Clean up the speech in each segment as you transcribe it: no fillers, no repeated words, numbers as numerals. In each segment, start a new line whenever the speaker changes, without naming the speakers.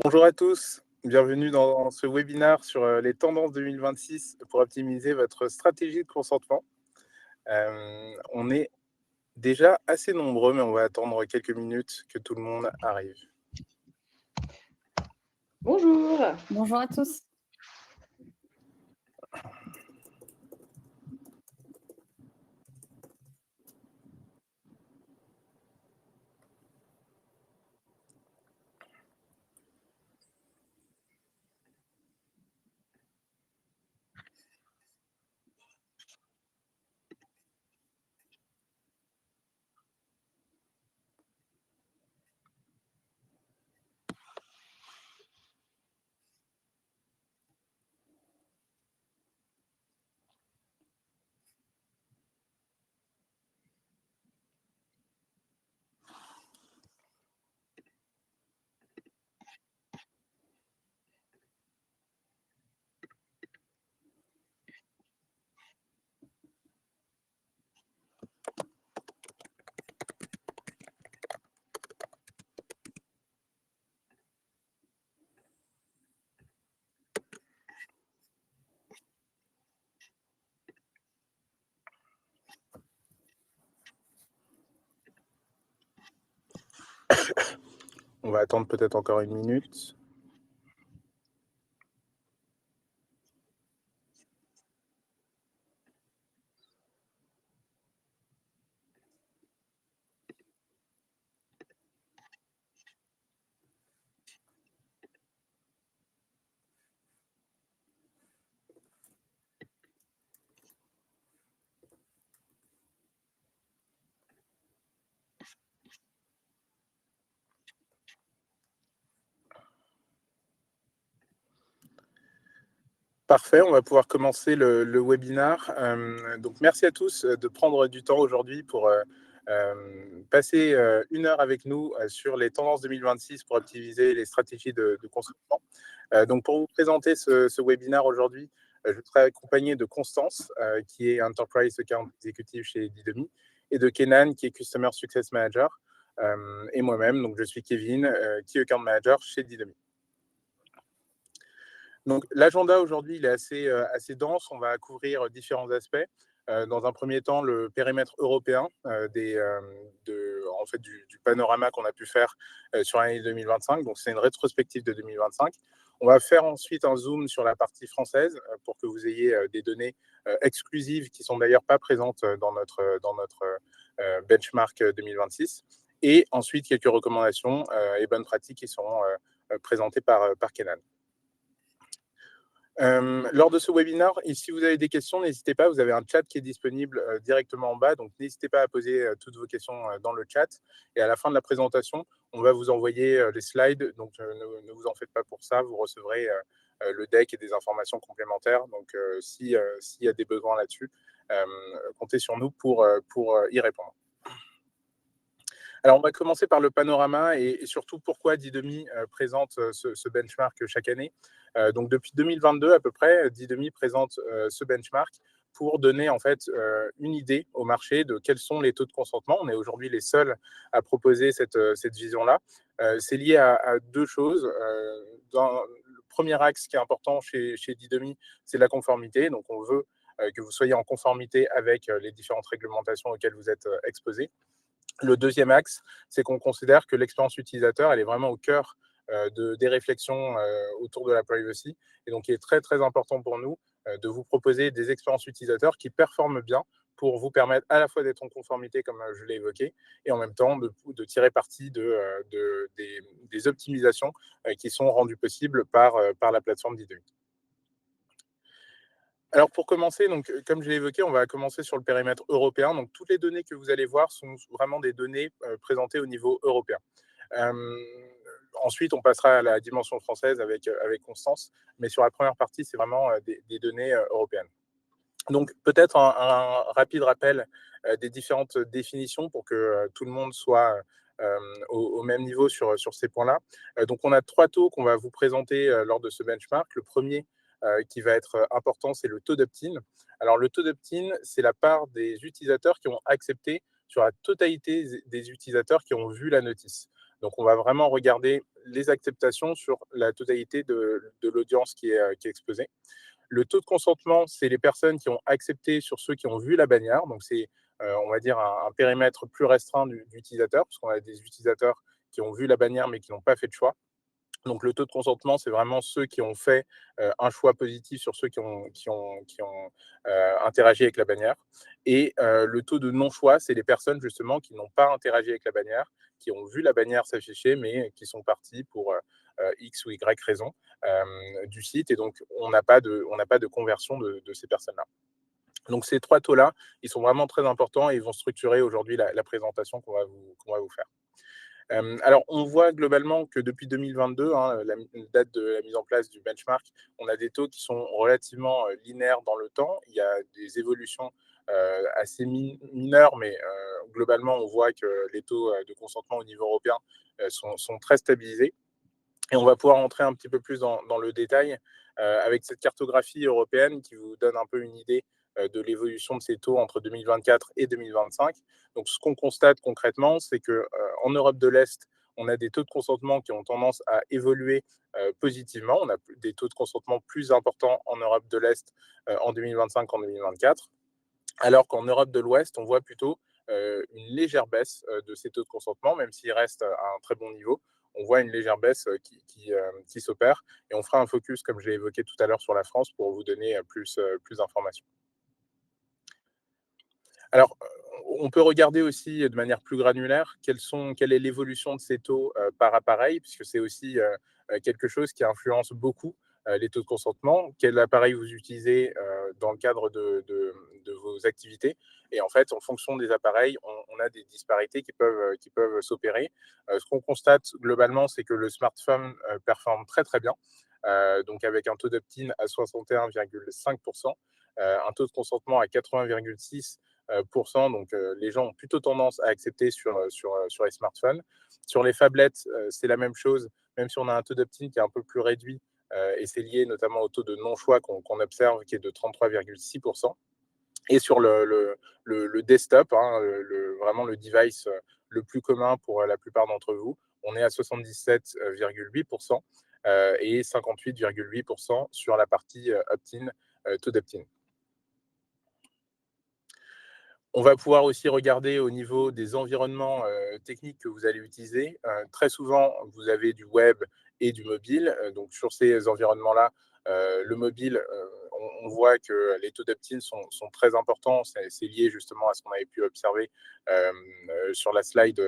Bonjour à tous, bienvenue dans ce webinaire sur les tendances 2026 pour optimiser votre stratégie de consentement. On est déjà assez nombreux, mais on va attendre quelques minutes que tout le monde arrive.
Bonjour.
Bonjour à tous.
On va attendre peut-être encore une minute. Parfait, on va pouvoir commencer le webinaire. Donc, merci à tous de prendre du temps aujourd'hui pour passer une heure avec nous sur les tendances 2026 pour optimiser les stratégies de consentement. Donc, pour vous présenter ce webinaire aujourd'hui, je serai accompagné de Constance, qui est Enterprise Account Executive chez Didomi, et de Kenan, qui est Customer Success Manager, et moi-même, donc je suis Kevin, qui est Account Manager chez Didomi. Donc, l'agenda aujourd'hui, il est assez dense. On va couvrir différents aspects. Dans un premier temps, le périmètre européen du panorama qu'on a pu faire sur l'année 2025. Donc, c'est une rétrospective de 2025. On va faire ensuite un zoom sur la partie française pour que vous ayez des données exclusives qui ne sont d'ailleurs pas présentes dans notre benchmark 2026. Et ensuite, quelques recommandations et bonnes pratiques qui seront présentées par Kenan. Lors de ce webinaire, et si vous avez des questions, n'hésitez pas, vous avez un chat qui est disponible directement en bas, donc n'hésitez pas à poser toutes vos questions dans le chat. Et à la fin de la présentation, on va vous envoyer les slides, donc ne vous en faites pas pour ça, vous recevrez le deck et des informations complémentaires. Donc s'il y a des besoins là-dessus, comptez sur nous pour y répondre. Alors, on va commencer par le panorama et surtout pourquoi Didomi présente ce benchmark chaque année. Donc, depuis 2022 à peu près, Didomi présente ce benchmark pour donner en fait une idée au marché de quels sont les taux de consentement. On est aujourd'hui les seuls à proposer cette vision-là. C'est lié à deux choses. Le premier axe qui est important chez Didomi, c'est la conformité. Donc, on veut que vous soyez en conformité avec les différentes réglementations auxquelles vous êtes exposés. Le deuxième axe, c'est qu'on considère que l'expérience utilisateur, elle est vraiment au cœur des réflexions autour de la privacy. Et donc, il est très, très important pour nous de vous proposer des expériences utilisateurs qui performent bien pour vous permettre à la fois d'être en conformité, comme je l'ai évoqué, et en même temps de tirer parti des optimisations qui sont rendues possibles par la plateforme Didomi. Alors pour commencer, donc, comme je l'ai évoqué, on va commencer sur le périmètre européen. Donc toutes les données que vous allez voir sont vraiment des données présentées au niveau européen. Ensuite, on passera à la dimension française avec Constance, mais sur la première partie, c'est vraiment des données européennes. Donc peut-être un rapide rappel des différentes définitions pour que tout le monde soit au même niveau sur ces points-là. Donc on a 3 taux qu'on va vous présenter lors de ce benchmark. Le premier qui va être important, c'est le taux d'opt-in. Alors le taux d'opt-in, c'est la part des utilisateurs qui ont accepté sur la totalité des utilisateurs qui ont vu la notice. Donc on va vraiment regarder les acceptations sur la totalité de l'audience qui est exposée. Le taux de consentement, c'est les personnes qui ont accepté sur ceux qui ont vu la bannière. Donc, c'est, on va dire, un périmètre plus restreint d'utilisateurs, parce qu'on a des utilisateurs qui ont vu la bannière mais qui n'ont pas fait de choix. Donc, le taux de consentement, c'est vraiment ceux qui ont fait un choix positif sur ceux qui ont interagi avec la bannière. Et le taux de non-choix, c'est les personnes justement qui n'ont pas interagi avec la bannière, qui ont vu la bannière s'afficher, mais qui sont partis pour X ou Y raison du site. Et donc, on n'a pas de conversion de ces personnes-là. Donc, ces trois taux-là, ils sont vraiment très importants et ils vont structurer aujourd'hui la présentation qu'on va vous faire. Alors, on voit globalement que depuis 2022, hein, la date de la mise en place du benchmark, on a des taux qui sont relativement linéaires dans le temps. Il y a des évolutions assez mineures, mais globalement, on voit que les taux de consentement au niveau européen sont très stabilisés. Et on va pouvoir entrer un petit peu plus dans le détail avec cette cartographie européenne qui vous donne un peu une idée de l'évolution de ces taux entre 2024 et 2025. Donc, ce qu'on constate concrètement, c'est qu'en Europe de l'Est, on a des taux de consentement qui ont tendance à évoluer positivement. On a des taux de consentement plus importants en Europe de l'Est en 2025 qu'en 2024. Alors qu'en Europe de l'Ouest, on voit plutôt une légère baisse de ces taux de consentement, même s'ils restent à un très bon niveau. On voit une légère baisse qui s'opère. Et on fera un focus, comme je l'ai évoqué tout à l'heure, sur la France pour vous donner plus d'informations. Alors, on peut regarder aussi de manière plus granulaire quelle est l'évolution de ces taux par appareil, puisque c'est aussi quelque chose qui influence beaucoup les taux de consentement. Quel appareil vous utilisez dans le cadre de vos activités. Et en fait, en fonction des appareils, on a des disparités qui peuvent s'opérer. Ce qu'on constate globalement, c'est que le smartphone performe très très bien, donc avec un taux d'opt-in à 61,5%, un taux de consentement à 80,6%. Donc, les gens ont plutôt tendance à accepter sur les smartphones. Sur les phablettes, c'est la même chose, même si on a un taux d'opt-in qui est un peu plus réduit, et c'est lié notamment au taux de non-choix qu'on observe, qui est de 33,6%. Et sur le desktop, hein, vraiment le device le plus commun pour la plupart d'entre vous, on est à 77,8% et 58,8% sur la partie opt-in, taux d'opt-in. On va pouvoir aussi regarder au niveau des environnements techniques que vous allez utiliser. Très souvent, vous avez du web et du mobile. Donc, sur ces environnements-là, le mobile, on voit que les taux d'opt-in sont très importants. C'est lié justement à ce qu'on avait pu observer sur la slide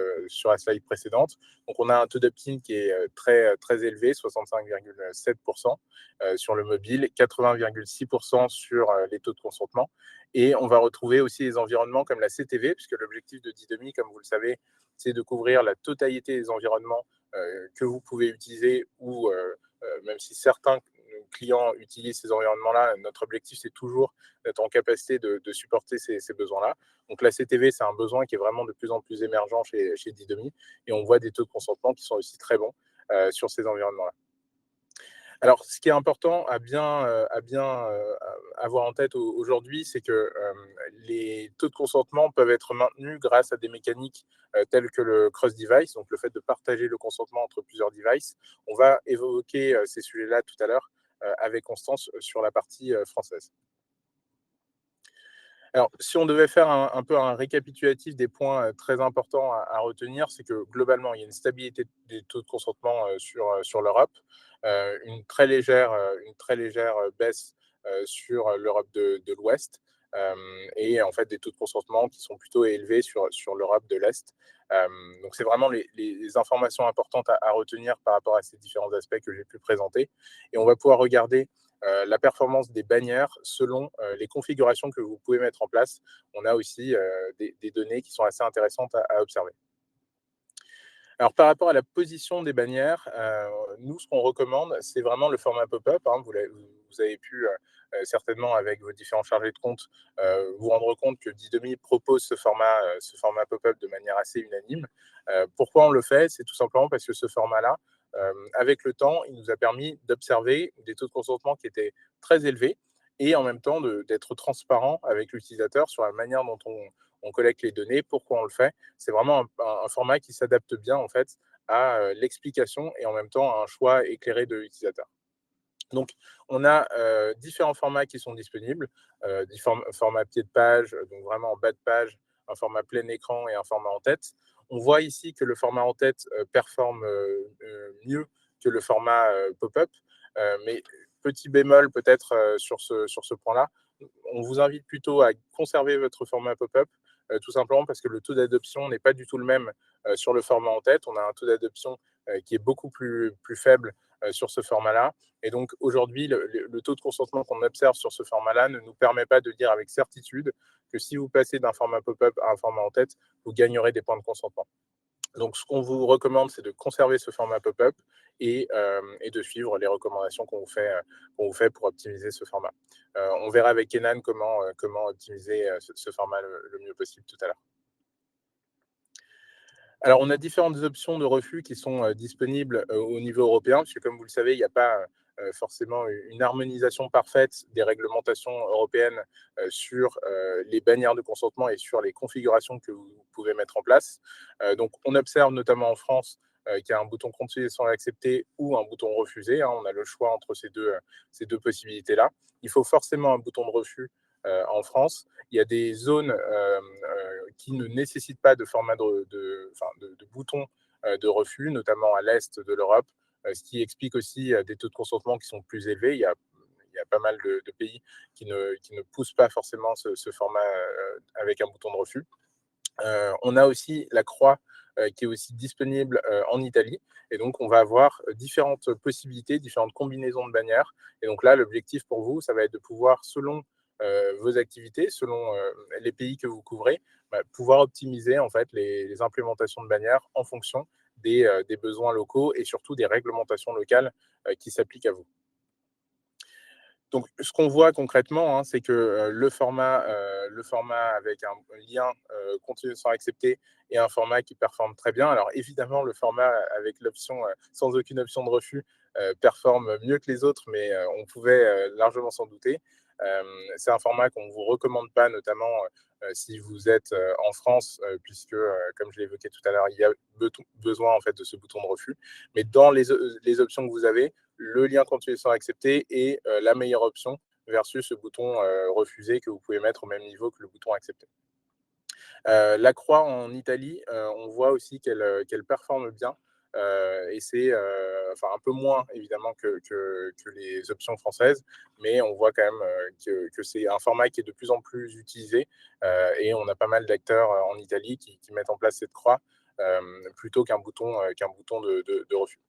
précédente. Donc, on a un taux d'opt-in qui est très, très élevé, 65,7% sur le mobile, 80,6% sur les taux de consentement. Et on va retrouver aussi des environnements comme la CTV, puisque l'objectif de Didomi, comme vous le savez, c'est de couvrir la totalité des environnements que vous pouvez utiliser, ou même si certains clients utilisent ces environnements-là, notre objectif, c'est toujours d'être en capacité de supporter ces besoins-là. Donc la CTV, c'est un besoin qui est vraiment de plus en plus émergent chez Didomi, et on voit des taux de consentement qui sont aussi très bons sur ces environnements-là. Alors, ce qui est important à bien avoir en tête aujourd'hui, c'est que les taux de consentement peuvent être maintenus grâce à des mécaniques telles que le cross-device, donc le fait de partager le consentement entre plusieurs devices. On va évoquer ces sujets-là tout à l'heure avec Constance sur la partie française. Alors, si on devait faire un peu un récapitulatif des points très importants à retenir, c'est que globalement, il y a une stabilité des taux de consentement sur l'Europe, une très légère baisse sur l'Europe de l'Ouest, et en fait des taux de consentement qui sont plutôt élevés sur l'Europe de l'Est. Donc, c'est vraiment les informations importantes à retenir par rapport à ces différents aspects que j'ai pu présenter. Et on va pouvoir regarder la performance des bannières selon les configurations que vous pouvez mettre en place. On a aussi des données qui sont assez intéressantes à observer. Alors, par rapport à la position des bannières, nous, ce qu'on recommande, c'est vraiment le format pop-up, hein. Vous avez pu certainement, avec vos différents chargés de compte, vous rendre compte que Didomi propose ce format pop-up de manière assez unanime. Pourquoi on le fait? C'est tout simplement parce que ce format-là, avec le temps, il nous a permis d'observer des taux de consentement qui étaient très élevés, et en même temps d'être transparent avec l'utilisateur sur la manière dont on collecte les données, pourquoi on le fait. C'est vraiment un format qui s'adapte bien en fait à l'explication et en même temps à un choix éclairé de l'utilisateur. Donc, on a différents formats qui sont disponibles, format pied de page, donc vraiment en bas de page, un format plein écran et un format en tête. On voit ici que le format en tête performe mieux que le format pop-up, mais petit bémol peut-être sur ce point-là, on vous invite plutôt à conserver votre format pop-up, tout simplement parce que le taux d'adoption n'est pas du tout le même sur le format en tête. On a un taux d'adoption qui est beaucoup plus faible sur ce format-là. Et donc aujourd'hui, le taux de consentement qu'on observe sur ce format-là ne nous permet pas de dire avec certitude que si vous passez d'un format pop-up à un format en tête, vous gagnerez des points de consentement. Donc ce qu'on vous recommande, c'est de conserver ce format pop-up et de suivre les recommandations qu'on vous fait pour optimiser ce format. On verra avec Kenan comment optimiser ce format le mieux possible tout à l'heure. Alors, on a différentes options de refus qui sont disponibles au niveau européen, puisque comme vous le savez, il n'y a pas forcément une harmonisation parfaite des réglementations européennes sur les bannières de consentement et sur les configurations que vous pouvez mettre en place. Donc, on observe notamment en France qu'il y a un bouton continuer sans accepter ou un bouton refuser. On a le choix entre ces deux possibilités-là. Il faut forcément un bouton de refus en France. Il y a des zones qui ne nécessitent pas de format de bouton de refus, notamment à l'est de l'Europe, ce qui explique aussi des taux de consentement qui sont plus élevés. Il y a pas mal de pays qui ne poussent pas forcément ce format avec un bouton de refus. On a aussi la croix qui est aussi disponible en Italie. Et donc, on va avoir différentes possibilités, différentes combinaisons de bannières. Et donc là, l'objectif pour vous, ça va être de pouvoir, selon vos activités, selon les pays que vous couvrez, pouvoir optimiser en fait les implémentations de bannières en fonction des besoins locaux et surtout des réglementations locales qui s'appliquent à vous. Donc, ce qu'on voit concrètement, c'est que le format avec un lien continue sans accepter et un format qui performe très bien. Alors, évidemment, le format avec l'option sans aucune option de refus performe mieux que les autres, mais on pouvait largement s'en douter. C'est un format qu'on ne vous recommande pas, notamment si vous êtes en France, puisque, comme je l'ai évoqué tout à l'heure, il y a besoin en fait, de ce bouton de refus. Mais dans les options que vous avez, le lien continuer sans accepter est la meilleure option versus ce bouton refuser que vous pouvez mettre au même niveau que le bouton accepter. La croix en Italie, on voit aussi qu'elle performe bien. Et c'est un peu moins évidemment que les options françaises, mais on voit quand même que c'est un format qui est de plus en plus utilisé et on a pas mal d'acteurs en Italie qui mettent en place cette croix plutôt qu'un bouton de refus.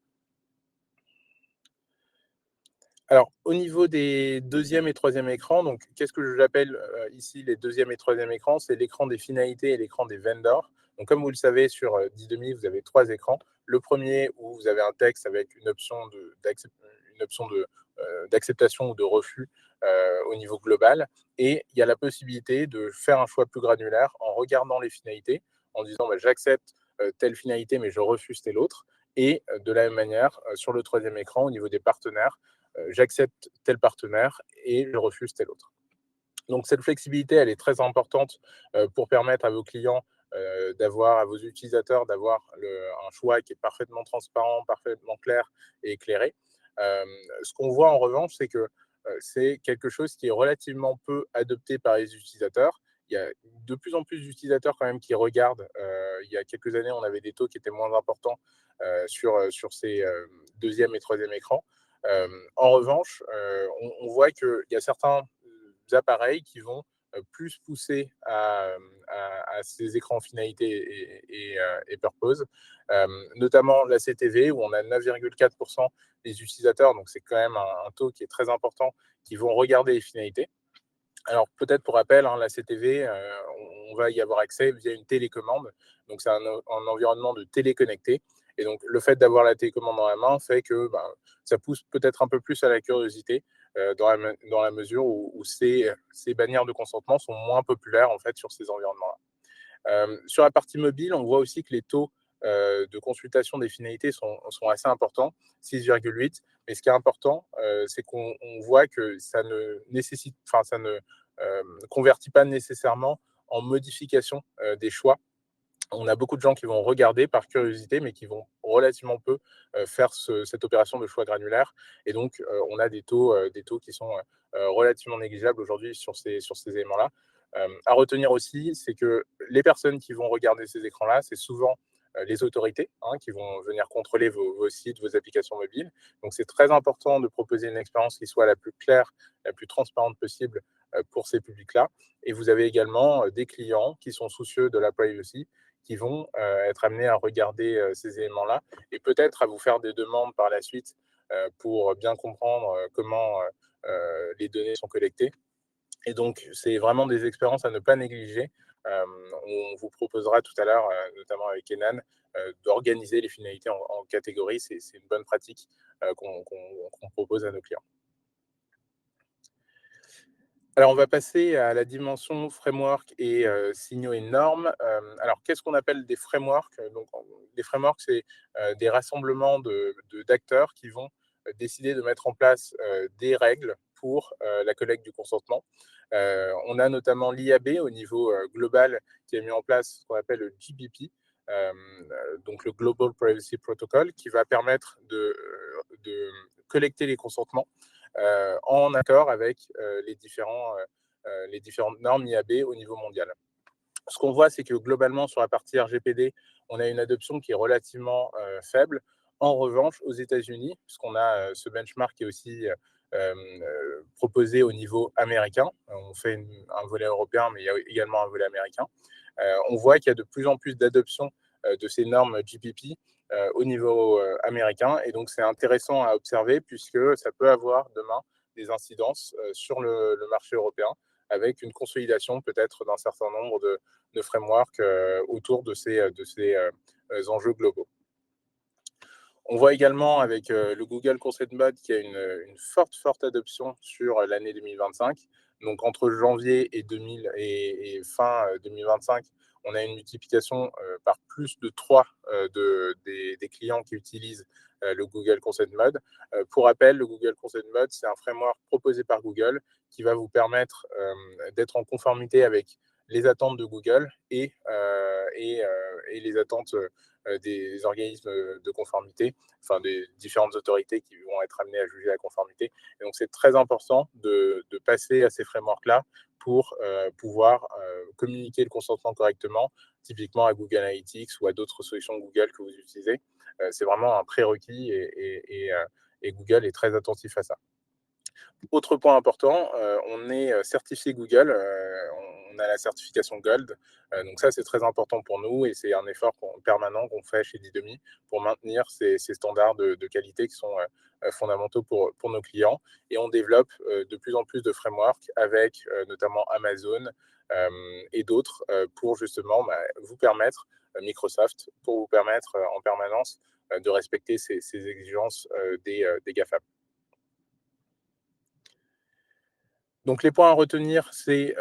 Alors, au niveau des deuxième et troisième écrans, donc qu'est-ce que j'appelle ici les deuxième et troisième écrans? C'est l'écran des finalités et l'écran des vendors. Donc, comme vous le savez, sur Didomi, vous avez trois écrans. Le premier où vous avez un texte avec une option d'acceptation ou de refus au niveau global. Et il y a la possibilité de faire un choix plus granulaire en regardant les finalités, en disant j'accepte telle finalité, mais je refuse telle autre. Et de la même manière, sur le troisième écran, au niveau des partenaires, j'accepte tel partenaire et je refuse tel autre. Donc cette flexibilité, elle est très importante pour permettre à vos clients à vos utilisateurs d'avoir un choix qui est parfaitement transparent, parfaitement clair et éclairé. Ce qu'on voit en revanche, c'est que c'est quelque chose qui est relativement peu adopté par les utilisateurs. Il y a de plus en plus d'utilisateurs quand même qui regardent. Il y a quelques années, on avait des taux qui étaient moins importants sur ces deuxième et troisième écrans. En revanche, on voit qu'il y a certains appareils qui vont plus pousser à ces écrans finalité et purpose, notamment la CTV où on a 9,4% des utilisateurs, donc c'est quand même un taux qui est très important, qui vont regarder les finalités. Alors peut-être pour rappel, la CTV, on va y avoir accès via une télécommande, donc c'est un environnement de téléconnecté. Et donc le fait d'avoir la télécommande dans la main fait que ça pousse peut-être un peu plus à la curiosité dans la mesure où ces bannières de consentement sont moins populaires en fait sur ces environnements-là. Sur la partie mobile, on voit aussi que les taux de consultation des finalités sont assez importants, 6,8. Mais ce qui est important, c'est qu'on voit que ça ne convertit pas nécessairement en modification des choix On a beaucoup de gens qui vont regarder par curiosité, mais qui vont relativement peu faire cette opération de choix granulaire. Et donc, on a des taux qui sont relativement négligeables aujourd'hui sur ces éléments-là. À retenir aussi, c'est que les personnes qui vont regarder ces écrans-là, c'est souvent les autorités qui vont venir contrôler vos sites, vos applications mobiles. Donc, c'est très important de proposer une expérience qui soit la plus claire, la plus transparente possible pour ces publics-là. Et vous avez également des clients qui sont soucieux de la privacy, qui vont être amenés à regarder ces éléments-là et peut-être à vous faire des demandes par la suite pour bien comprendre comment les données sont collectées. Et donc, c'est vraiment des expériences à ne pas négliger. On vous proposera tout à l'heure, notamment avec Kenan, d'organiser les finalités en catégories. C'est une bonne pratique qu'on propose à nos clients. Alors, on va passer à la dimension framework et signaux et normes. Alors, qu'est-ce qu'on appelle des frameworks? Donc, des frameworks, c'est des rassemblements d'acteurs qui vont décider de mettre en place des règles pour la collecte du consentement. On a notamment l'IAB au niveau global qui a mis en place ce qu'on appelle le GPP, donc le Global Privacy Protocol, qui va permettre de collecter les consentements en accord avec les différentes normes IAB au niveau mondial. Ce qu'on voit, c'est que globalement, sur la partie RGPD, on a une adoption qui est relativement faible. En revanche, aux États-Unis, puisqu'on a ce benchmark qui est aussi proposé au niveau américain, on fait un volet européen, mais il y a également un volet américain, on voit qu'il y a de plus en plus d'adoption de ces normes GPP au niveau américain. Et donc, c'est intéressant à observer puisque ça peut avoir demain des incidences sur le marché européen avec une consolidation peut-être d'un certain nombre de frameworks autour de ces enjeux globaux. On voit également avec le Google Consent Mode qu'il y a une forte adoption sur l'année 2025. Donc entre janvier et fin 2025, on a une multiplication par plus de 3 des clients qui utilisent le Google Consent Mode. Pour rappel, le Google Consent Mode, c'est un framework proposé par Google qui va vous permettre d'être en conformité avec les attentes de Google et les attentes des organismes de conformité, enfin des différentes autorités qui vont être amenées à juger la conformité. Et donc, c'est très important de passer à ces frameworks-là pour pouvoir communiquer le consentement correctement, typiquement à Google Analytics ou à d'autres solutions Google que vous utilisez. C'est vraiment un prérequis et Google est très attentif à ça. Autre point important, on est certifié Google, on a la certification Gold. Donc ça, c'est très important pour nous et c'est un effort permanent qu'on fait chez Didomi pour maintenir ces standards de qualité qui sont fondamentaux pour nos clients. Et on développe de plus en plus de frameworks avec notamment Amazon et d'autres pour justement vous permettre, Microsoft, pour vous permettre en permanence de respecter ces exigences des GAFAM. Donc les points à retenir, ils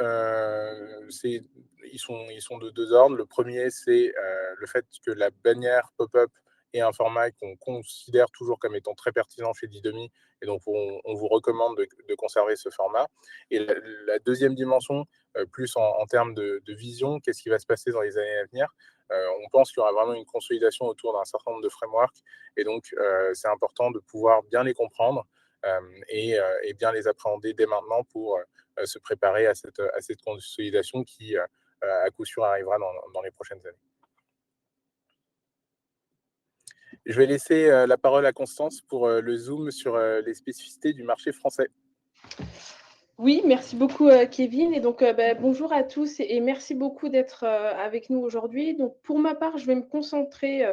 sont de deux ordres. Le premier, c'est le fait que la bannière pop-up est un format qu'on considère toujours comme étant très pertinent chez Didomi, et donc on vous recommande de conserver ce format. Et la deuxième dimension, plus en termes de vision, qu'est-ce qui va se passer dans les années à venir? On pense qu'il y aura vraiment une consolidation autour d'un certain nombre de frameworks, et donc c'est important de pouvoir bien les comprendre et bien les appréhender dès maintenant pour se préparer à cette consolidation qui, à coup sûr, arrivera dans les prochaines années. Je vais laisser la parole à Constance pour le zoom sur les spécificités du marché français.
Oui, merci beaucoup, Kevin. Et donc, bonjour à tous et merci beaucoup d'être avec nous aujourd'hui. Donc, pour ma part, je vais me concentrer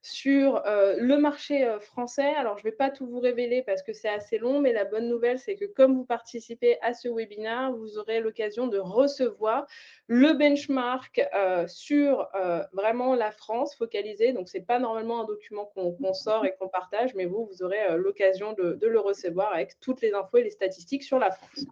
sur le marché français. Alors, je ne vais pas tout vous révéler parce que c'est assez long, mais la bonne nouvelle, c'est que comme vous participez à ce webinaire, vous aurez l'occasion de recevoir le benchmark sur vraiment la France focalisé. Donc, ce n'est pas normalement un document qu'on sort et qu'on partage, mais vous aurez l'occasion de le recevoir avec toutes les infos et les statistiques sur la France.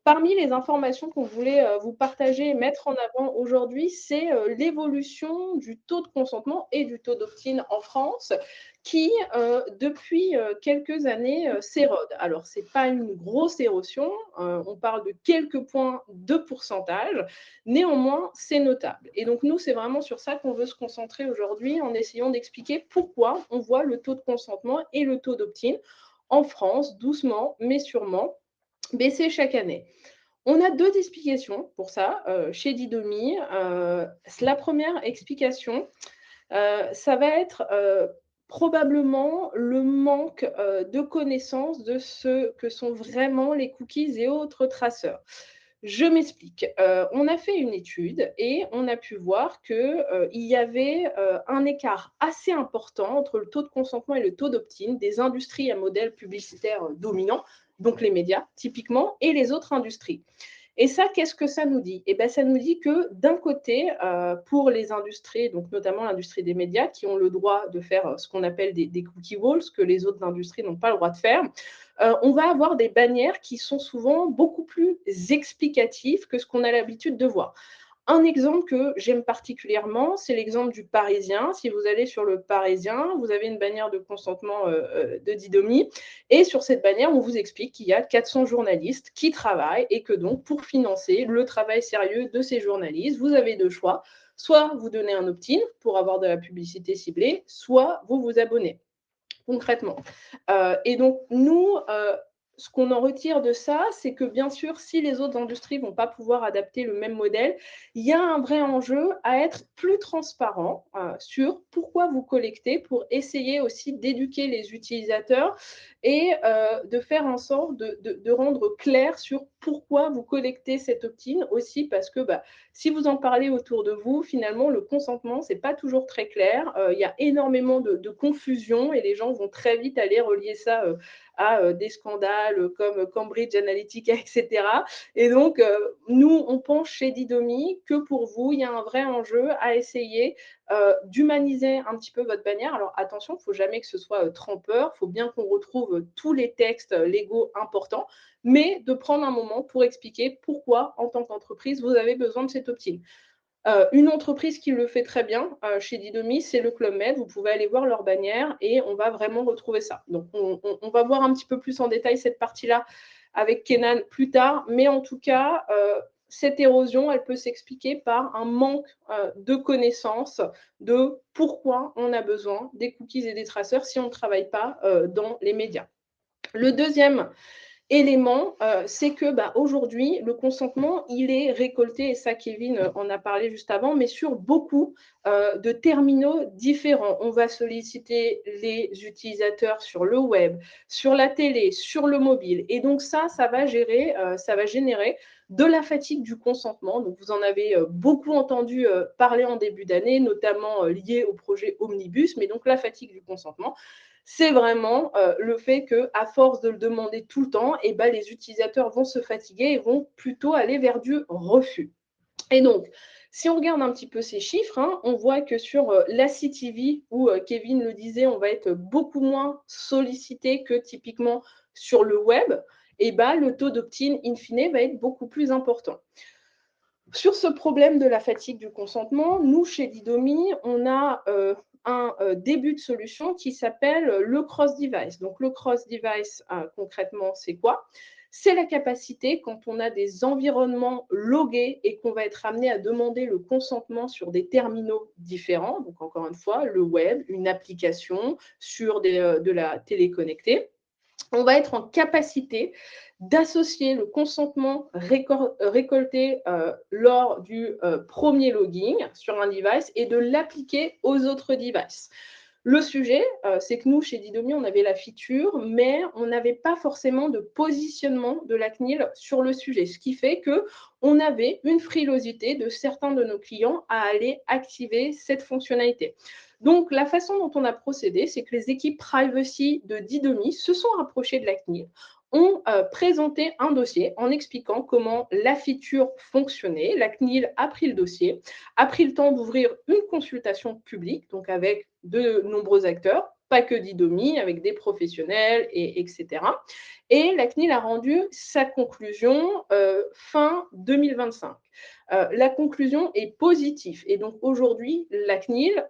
Parmi les informations qu'on voulait, vous partager et mettre en avant aujourd'hui, c'est, l'évolution du taux de consentement et du taux d'opt-in en France qui, depuis, quelques années, s'érode. Alors c'est pas une grosse érosion, on parle de quelques points de pourcentage, néanmoins c'est notable et donc nous, c'est vraiment sur ça qu'on veut se concentrer aujourd'hui en essayant d'expliquer pourquoi on voit le taux de consentement et le taux d'opt-in en France, doucement mais sûrement, baisser chaque année. On a 2 explications pour ça, chez Didomi. La première explication, ça va être, probablement le manque, de connaissance de ce que sont vraiment les cookies et autres traceurs. Je m'explique. On a fait une étude et on a pu voir que, il y avait, un écart assez important entre le taux de consentement et le taux d'opt-in des industries à modèle publicitaire, dominant, donc les médias typiquement, et les autres industries. Et ça, qu'est-ce que ça nous dit? Eh ben, ça nous dit que d'un côté, pour les industries, donc notamment l'industrie des médias, qui ont le droit de faire ce qu'on appelle des cookie walls, que les autres industries n'ont pas le droit de faire, on va avoir des bannières qui sont souvent beaucoup plus explicatives que ce qu'on a l'habitude de voir. Un exemple que j'aime particulièrement, c'est l'exemple du Parisien. Si vous allez sur le Parisien, vous avez une bannière de consentement, de Didomi et sur cette bannière, on vous explique qu'il y a 400 journalistes qui travaillent et que donc pour financer le travail sérieux de ces journalistes, vous avez 2 choix. Soit vous donnez un opt-in pour avoir de la publicité ciblée, soit vous vous abonnez, concrètement. Et donc nous, ce qu'on en retire de ça, c'est que bien sûr, si les autres industries vont pas pouvoir adapter le même modèle, il y a un vrai enjeu à être plus transparent, sur pourquoi vous collectez, pour essayer aussi d'éduquer les utilisateurs et de faire en sorte de rendre clair sur pourquoi vous collectez cet opt-in aussi parce que, bah, si vous en parlez autour de vous, finalement, le consentement, c'est pas toujours très clair. Il y a énormément de confusion et les gens vont très vite aller relier ça, à, des scandales, comme Cambridge Analytica et cetera et donc nous, on pense chez Didomi que pour vous, il y a un vrai enjeu à essayer, d'humaniser un petit peu votre bannière. Alors attention, il ne faut jamais que ce soit, trompeur, il faut bien qu'on retrouve, tous les textes, légaux importants, mais de prendre un moment pour expliquer pourquoi, en tant qu'entreprise, vous avez besoin de cet opt-in. Une entreprise qui le fait très bien, chez Didomi, c'est le Club Med. Vous pouvez aller voir leur bannière et on va vraiment retrouver ça. Donc on va voir un petit peu plus en détail cette partie-là avec Kenan plus tard, mais en tout cas, cette érosion, elle peut s'expliquer par un manque, de connaissances de pourquoi on a besoin des cookies et des traceurs si on ne travaille pas, dans les médias. Le deuxième élément, c'est que, bah, aujourd'hui, le consentement, il est récolté et ça Kevin, en a parlé juste avant, mais sur beaucoup, de terminaux différents. On va solliciter les utilisateurs sur le web, sur la télé, sur le mobile et donc ça va générer de la fatigue du consentement. Donc vous en avez, beaucoup entendu, parler en début d'année, notamment, lié au projet Omnibus, mais donc la fatigue du consentement c'est vraiment, le fait qu'à force de le demander tout le temps et bah, les utilisateurs vont se fatiguer et vont plutôt aller vers du refus. Et donc, si on regarde un petit peu ces chiffres, hein, on voit que sur, la CTV où, Kevin le disait, on va être beaucoup moins sollicité que typiquement sur le web et bah, le taux d'opt-in, in fine, va être beaucoup plus important. Sur ce problème de la fatigue du consentement, nous, chez Didomi, on a un début de solution qui s'appelle le cross-device. Donc, le cross-device, concrètement, c'est quoi? C'est la capacité, quand on a des environnements logués et qu'on va être amené à demander le consentement sur des terminaux différents, donc encore une fois, le web, une application, sur de la télé connectée, on va être en capacité d'associer le consentement récolté lors du premier logging sur un device et de l'appliquer aux autres devices. Le sujet, c'est que nous, chez Didomi, on avait la feature, mais on n'avait pas forcément de positionnement de la CNIL sur le sujet, ce qui fait qu'on avait une frilosité de certains de nos clients à aller activer cette fonctionnalité. Donc, la façon dont on a procédé, c'est que les équipes privacy de Didomi se sont rapprochées de la CNIL, ont présenté un dossier en expliquant comment la feature fonctionnait. La CNIL a pris le dossier, a pris le temps d'ouvrir une consultation publique, donc avec de nombreux acteurs, pas que d'Idomi, avec des professionnels, etc. Et la CNIL a rendu sa conclusion fin 2025. La conclusion est positive. Et donc aujourd'hui, la CNIL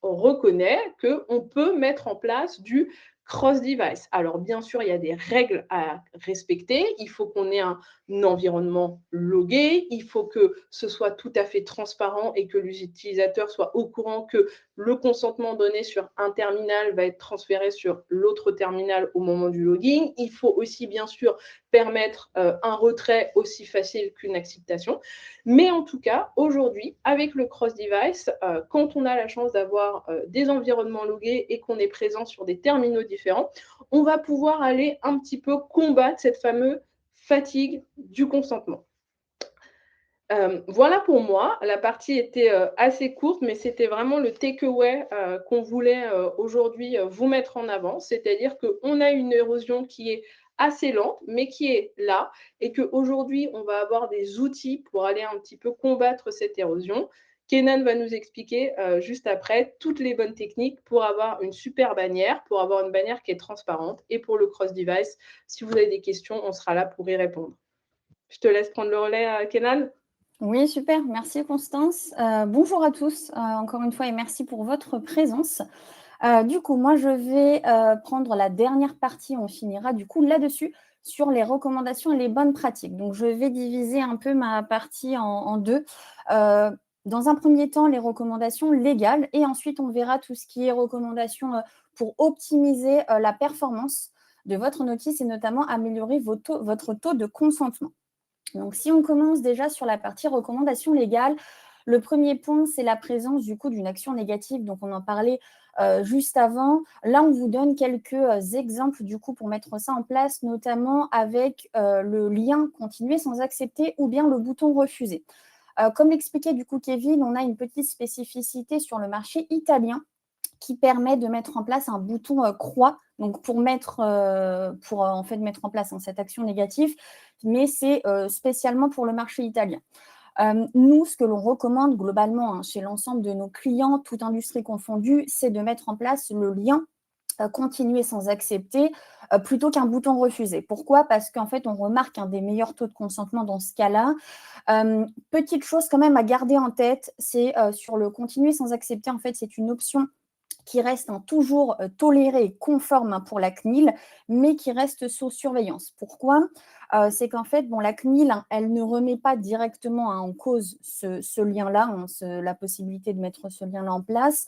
reconnaît qu'on peut mettre en place du cross-device. Alors bien sûr, il y a des règles à respecter. Il faut qu'on ait un environnement logué. Il faut que ce soit tout à fait transparent et que l'utilisateur soit au courant que le consentement donné sur un terminal va être transféré sur l'autre terminal au moment du login. Il faut aussi, bien sûr, permettre un retrait aussi facile qu'une acceptation. Mais en tout cas, aujourd'hui, avec le cross-device, quand on a la chance d'avoir des environnements logués et qu'on est présent sur des terminaux différents, on va pouvoir aller un petit peu combattre cette fameuse fatigue du consentement. Voilà pour moi. La partie était assez courte, mais c'était vraiment le takeaway qu'on voulait aujourd'hui vous mettre en avant. C'est-à-dire qu'on a une érosion qui est assez lente, mais qui est là, et qu'aujourd'hui, on va avoir des outils pour aller un petit peu combattre cette érosion. Kenan va nous expliquer juste après toutes les bonnes techniques pour avoir une super bannière, pour avoir une bannière qui est transparente, et pour le cross-device. Si vous avez des questions, on sera là pour y répondre. Je te laisse prendre le relais, Kenan.
Oui, super. Merci, Constance. Bonjour à tous, encore une fois, et merci pour votre présence. Du coup, moi, je vais prendre la dernière partie. On finira du coup là-dessus sur les recommandations et les bonnes pratiques. Donc, je vais diviser un peu ma partie en deux. Dans un premier temps, les recommandations légales et ensuite, on verra tout ce qui est recommandations pour optimiser la performance de votre notice et notamment améliorer votre taux de consentement. Donc, si on commence déjà sur la partie recommandations légales, le premier point, c'est la présence du coup d'une action négative. Donc, on en parlait juste avant. Là, on vous donne quelques exemples du coup pour mettre ça en place, notamment avec le lien continuer sans accepter ou bien le bouton refuser. Comme l'expliquait du coup Kevin, on a une petite spécificité sur le marché italien qui permet de mettre en place un bouton croix, donc pour mettre en place cette action négative, mais c'est spécialement pour le marché italien. Nous, ce que l'on recommande globalement chez l'ensemble de nos clients, toute industrie confondue, c'est de mettre en place le lien continuer sans accepter plutôt qu'un bouton refuser. Pourquoi ? Parce qu'en fait, on remarque un des meilleurs taux de consentement dans ce cas-là. Petite chose quand même à garder en tête, c'est sur le continuer sans accepter, en fait, c'est une option qui reste toujours toléré et conforme pour la CNIL, mais qui reste sous surveillance. Pourquoi ? C'est qu'en fait, la CNIL, elle ne remet pas directement en cause ce lien-là, la possibilité de mettre ce lien-là en place,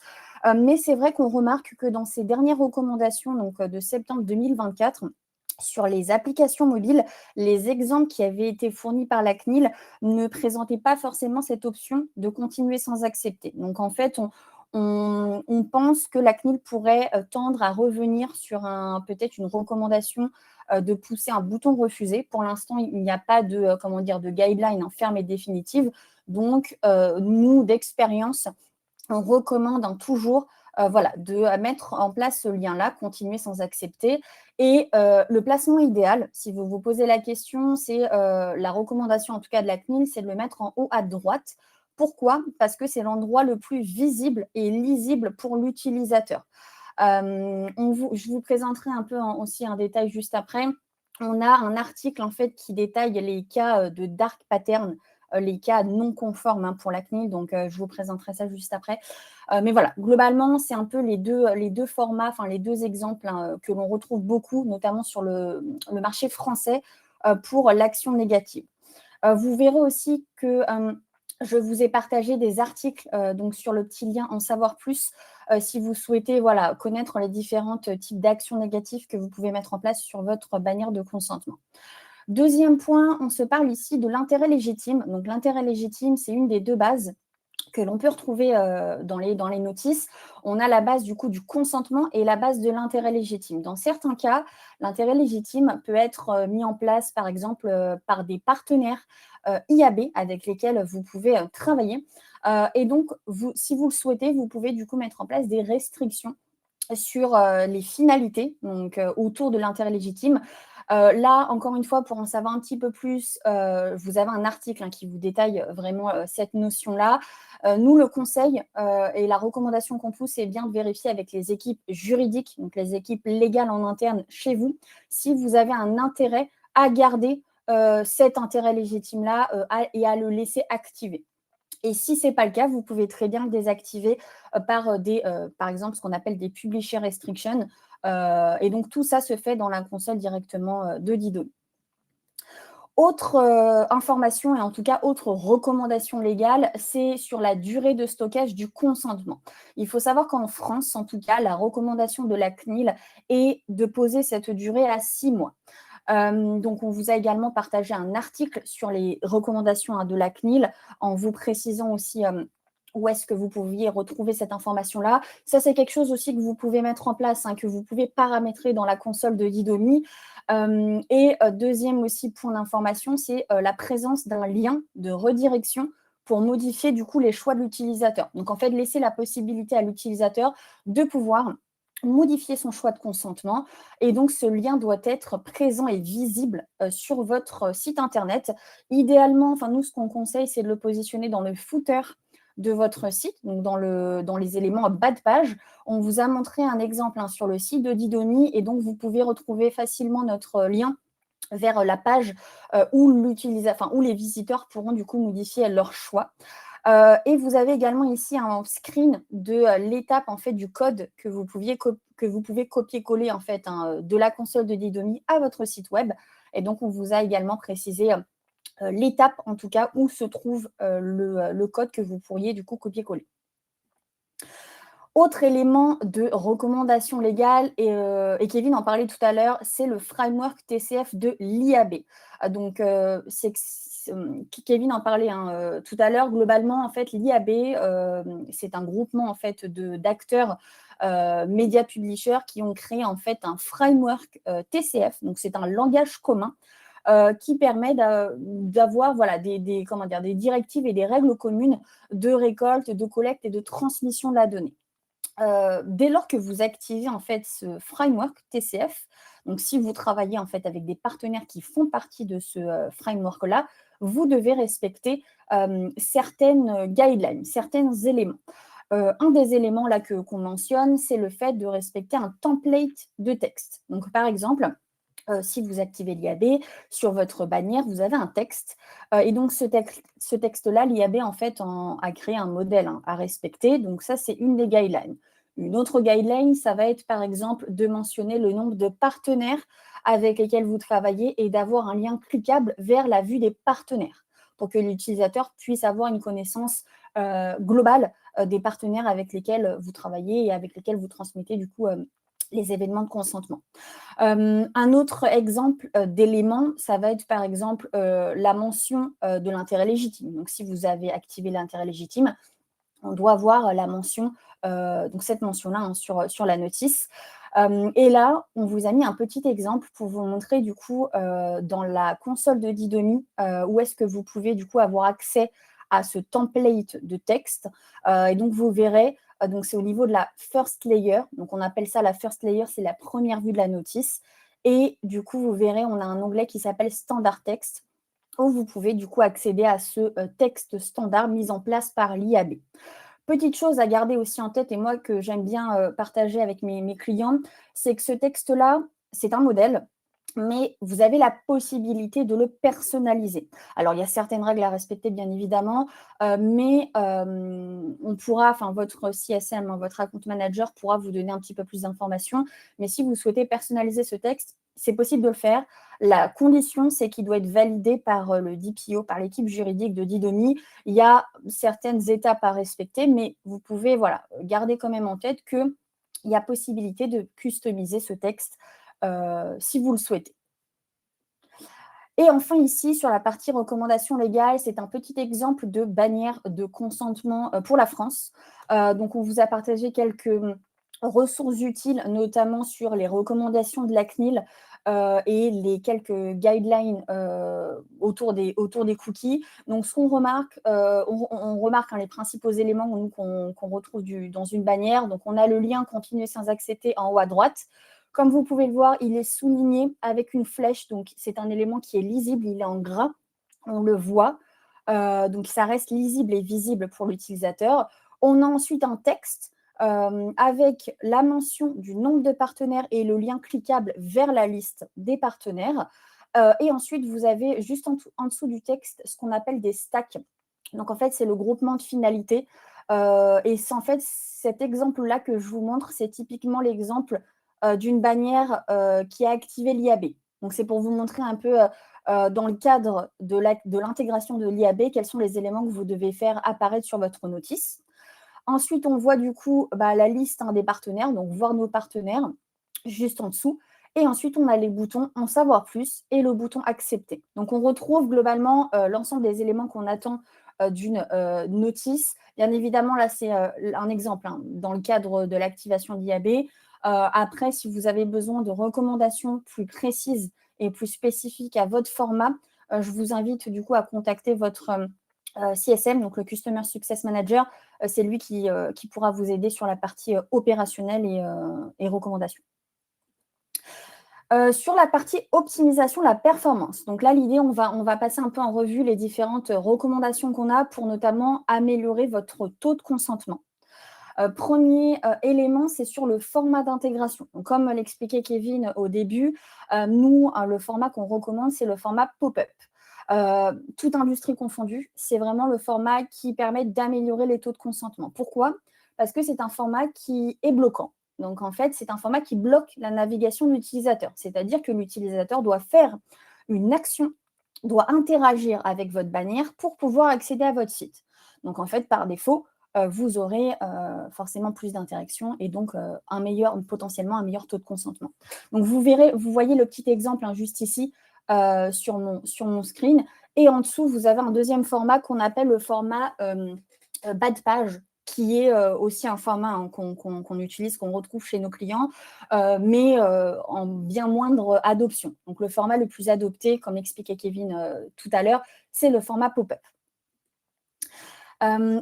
mais c'est vrai qu'on remarque que dans ces dernières recommandations donc, de septembre 2024, sur les applications mobiles, les exemples qui avaient été fournis par la CNIL ne présentaient pas forcément cette option de continuer sans accepter. Donc, en fait, on pense que la CNIL pourrait tendre à revenir sur peut-être une recommandation de pousser un bouton refusé. Pour l'instant, il n'y a pas de guideline ferme et définitive. Donc, nous, d'expérience, on recommande toujours de mettre en place ce lien-là, continuer sans accepter. Et le placement idéal, si vous vous posez la question, c'est la recommandation en tout cas de la CNIL, c'est de le mettre en haut à droite. Pourquoi ? Parce que c'est l'endroit le plus visible et lisible pour l'utilisateur. Je vous présenterai un peu aussi un détail juste après. On a un article en fait qui détaille les cas de dark pattern, les cas non conformes pour la CNIL, donc je vous présenterai ça juste après. Mais voilà, globalement, c'est un peu les deux formats, les deux exemples que l'on retrouve beaucoup, notamment sur le marché français pour l'action négative. Vous verrez aussi que je vous ai partagé des articles donc sur le petit lien En savoir plus si vous souhaitez connaître les différents types d'actions négatives que vous pouvez mettre en place sur votre bannière de consentement. Deuxième point, on se parle ici de l'intérêt légitime. Donc l'intérêt légitime, c'est une des deux bases que l'on peut retrouver dans les notices. On a la base du coup du consentement et la base de l'intérêt légitime. Dans certains cas, l'intérêt légitime peut être mis en place par exemple par des partenaires IAB avec lesquels vous pouvez travailler. Et donc, si vous le souhaitez, vous pouvez du coup mettre en place des restrictions sur les finalités donc, autour de l'intérêt légitime. Là, encore une fois, pour en savoir un petit peu plus, vous avez un article qui vous détaille vraiment cette notion-là. Nous, le conseil et la recommandation qu'on pousse, c'est bien de vérifier avec les équipes juridiques, donc les équipes légales en interne chez vous, si vous avez un intérêt à garder cet intérêt légitime-là et à le laisser activer. Et si ce n'est pas le cas, vous pouvez très bien le désactiver par exemple, ce qu'on appelle des publisher restrictions. Et donc, tout ça se fait dans la console directement de Didoni. Autre information, et en tout cas autre recommandation légale, c'est sur la durée de stockage du consentement. Il faut savoir qu'en France, en tout cas, la recommandation de la CNIL est de poser cette durée à 6 mois. Donc, on vous a également partagé un article sur les recommandations de la CNIL en vous précisant aussi où est-ce que vous pouviez retrouver cette information-là. Ça, c'est quelque chose aussi que vous pouvez mettre en place, que vous pouvez paramétrer dans la console de Didomi. Et deuxième aussi point d'information, c'est la présence d'un lien de redirection pour modifier du coup les choix de l'utilisateur. Donc, en fait, laisser la possibilité à l'utilisateur de pouvoir modifier son choix de consentement. Et donc, ce lien doit être présent et visible sur votre site Internet. Idéalement, nous, ce qu'on conseille, c'est de le positionner dans le footer de votre site, donc dans les éléments bas de page. On vous a montré un exemple sur le site de Didoni, et donc vous pouvez retrouver facilement notre lien vers la page où les visiteurs pourront du coup modifier leur choix. Et vous avez également ici un screen de l'étape en fait du code que vous pouvez copier-coller en fait de la console de Didomi à votre site web. Et donc on vous a également précisé l'étape en tout cas où se trouve le code que vous pourriez du coup copier-coller. Autre élément de recommandation légale, et Kevin en parlait tout à l'heure, c'est le framework TCF de l'IAB. Donc, Kevin en parlait tout à l'heure. Globalement, en fait, l'IAB, c'est un groupement en fait d'acteurs média publishers qui ont créé en fait un framework TCF. Donc, c'est un langage commun qui permet d'avoir des directives et des règles communes de récolte, de collecte et de transmission de la donnée. Dès lors que vous activez en fait ce framework TCF, donc si vous travaillez en fait avec des partenaires qui font partie de ce framework-là, vous devez respecter certaines guidelines, certains éléments. Un des éléments là qu'on mentionne, c'est le fait de respecter un template de texte. Donc par exemple, si vous activez l'IAB, sur votre bannière, vous avez un texte. Et donc, ce texte-là, l'IAB, en fait, a créé un modèle à respecter. Donc, ça, c'est une des guidelines. Une autre guideline, ça va être, par exemple, de mentionner le nombre de partenaires avec lesquels vous travaillez et d'avoir un lien cliquable vers la vue des partenaires pour que l'utilisateur puisse avoir une connaissance globale des partenaires avec lesquels vous travaillez et avec lesquels vous transmettez, du coup, les événements de consentement. Un autre exemple d'élément, ça va être par exemple la mention de l'intérêt légitime. Donc, si vous avez activé l'intérêt légitime, on doit avoir la mention, donc cette mention-là sur la notice. Et là, on vous a mis un petit exemple pour vous montrer du coup dans la console de Didomi où est-ce que vous pouvez du coup avoir accès à ce template de texte. Et donc, vous verrez, donc c'est au niveau de la first layer. Donc, on appelle ça la first layer, c'est la première vue de la notice. Et du coup, vous verrez, on a un onglet qui s'appelle Standard Text où vous pouvez du coup accéder à ce texte standard mis en place par l'IAB. Petite chose à garder aussi en tête, et moi que j'aime bien partager avec mes clients, c'est que ce texte-là, c'est un modèle, mais vous avez la possibilité de le personnaliser. Alors, il y a certaines règles à respecter, bien évidemment, mais on pourra, votre CSM, votre account manager pourra vous donner un petit peu plus d'informations. Mais si vous souhaitez personnaliser ce texte, c'est possible de le faire. La condition, c'est qu'il doit être validé par le DPO, par l'équipe juridique de Didomi. Il y a certaines étapes à respecter, mais vous pouvez garder quand même en tête qu'il y a possibilité de customiser ce texte si vous le souhaitez. Et enfin, ici, sur la partie recommandations légales, c'est un petit exemple de bannière de consentement pour la France. Donc, on vous a partagé quelques ressources utiles, notamment sur les recommandations de la CNIL et les quelques guidelines autour des cookies. Donc, ce qu'on remarque, on remarque les principaux éléments qu'on retrouve dans une bannière. Donc, on a le lien « Continuer sans accepter » en haut à droite. Comme vous pouvez le voir, il est souligné avec une flèche, donc c'est un élément qui est lisible, il est en gras, on le voit. Donc ça reste lisible et visible pour l'utilisateur. On a ensuite un texte avec la mention du nombre de partenaires et le lien cliquable vers la liste des partenaires. Et ensuite, vous avez juste en dessous du texte ce qu'on appelle des stacks. Donc en fait, c'est le groupement de finalités. Et c'est en fait cet exemple-là que je vous montre, c'est typiquement l'exemple d'une bannière qui a activé l'IAB. Donc c'est pour vous montrer un peu dans le cadre de l'intégration de l'IAB, quels sont les éléments que vous devez faire apparaître sur votre notice. Ensuite, on voit du coup la liste des partenaires, donc voir nos partenaires juste en dessous. Et ensuite, on a les boutons en savoir plus et le bouton accepter. Donc, on retrouve globalement l'ensemble des éléments qu'on attend d'une notice. Bien évidemment, là, c'est un exemple dans le cadre de l'activation d'IAB. Après, si vous avez besoin de recommandations plus précises et plus spécifiques à votre format, je vous invite du coup à contacter votre CSM, donc le Customer Success Manager. C'est lui qui pourra vous aider sur la partie opérationnelle et recommandations. Sur la partie optimisation de la performance. Donc là, l'idée, on va passer un peu en revue les différentes recommandations qu'on a pour notamment améliorer votre taux de consentement. Premier élément, c'est sur le format d'intégration. Comme l'expliquait Kevin au début, nous, le format qu'on recommande, c'est le format pop-up. Toute industrie confondue, c'est vraiment le format qui permet d'améliorer les taux de consentement. Pourquoi? Parce que c'est un format qui est bloquant. Donc, en fait, c'est un format qui bloque la navigation de l'utilisateur. C'est-à-dire que l'utilisateur doit faire une action, doit interagir avec votre bannière pour pouvoir accéder à votre site. Donc, en fait, par défaut, vous aurez forcément plus d'interactions et donc potentiellement un meilleur taux de consentement. Donc, vous voyez le petit exemple juste ici sur mon screen. Et en dessous, vous avez un deuxième format qu'on appelle le format bad page, qui est aussi un format qu'on utilise, qu'on retrouve chez nos clients, mais en bien moindre adoption. Donc, le format le plus adopté, comme expliquait Kevin tout à l'heure, c'est le format pop-up.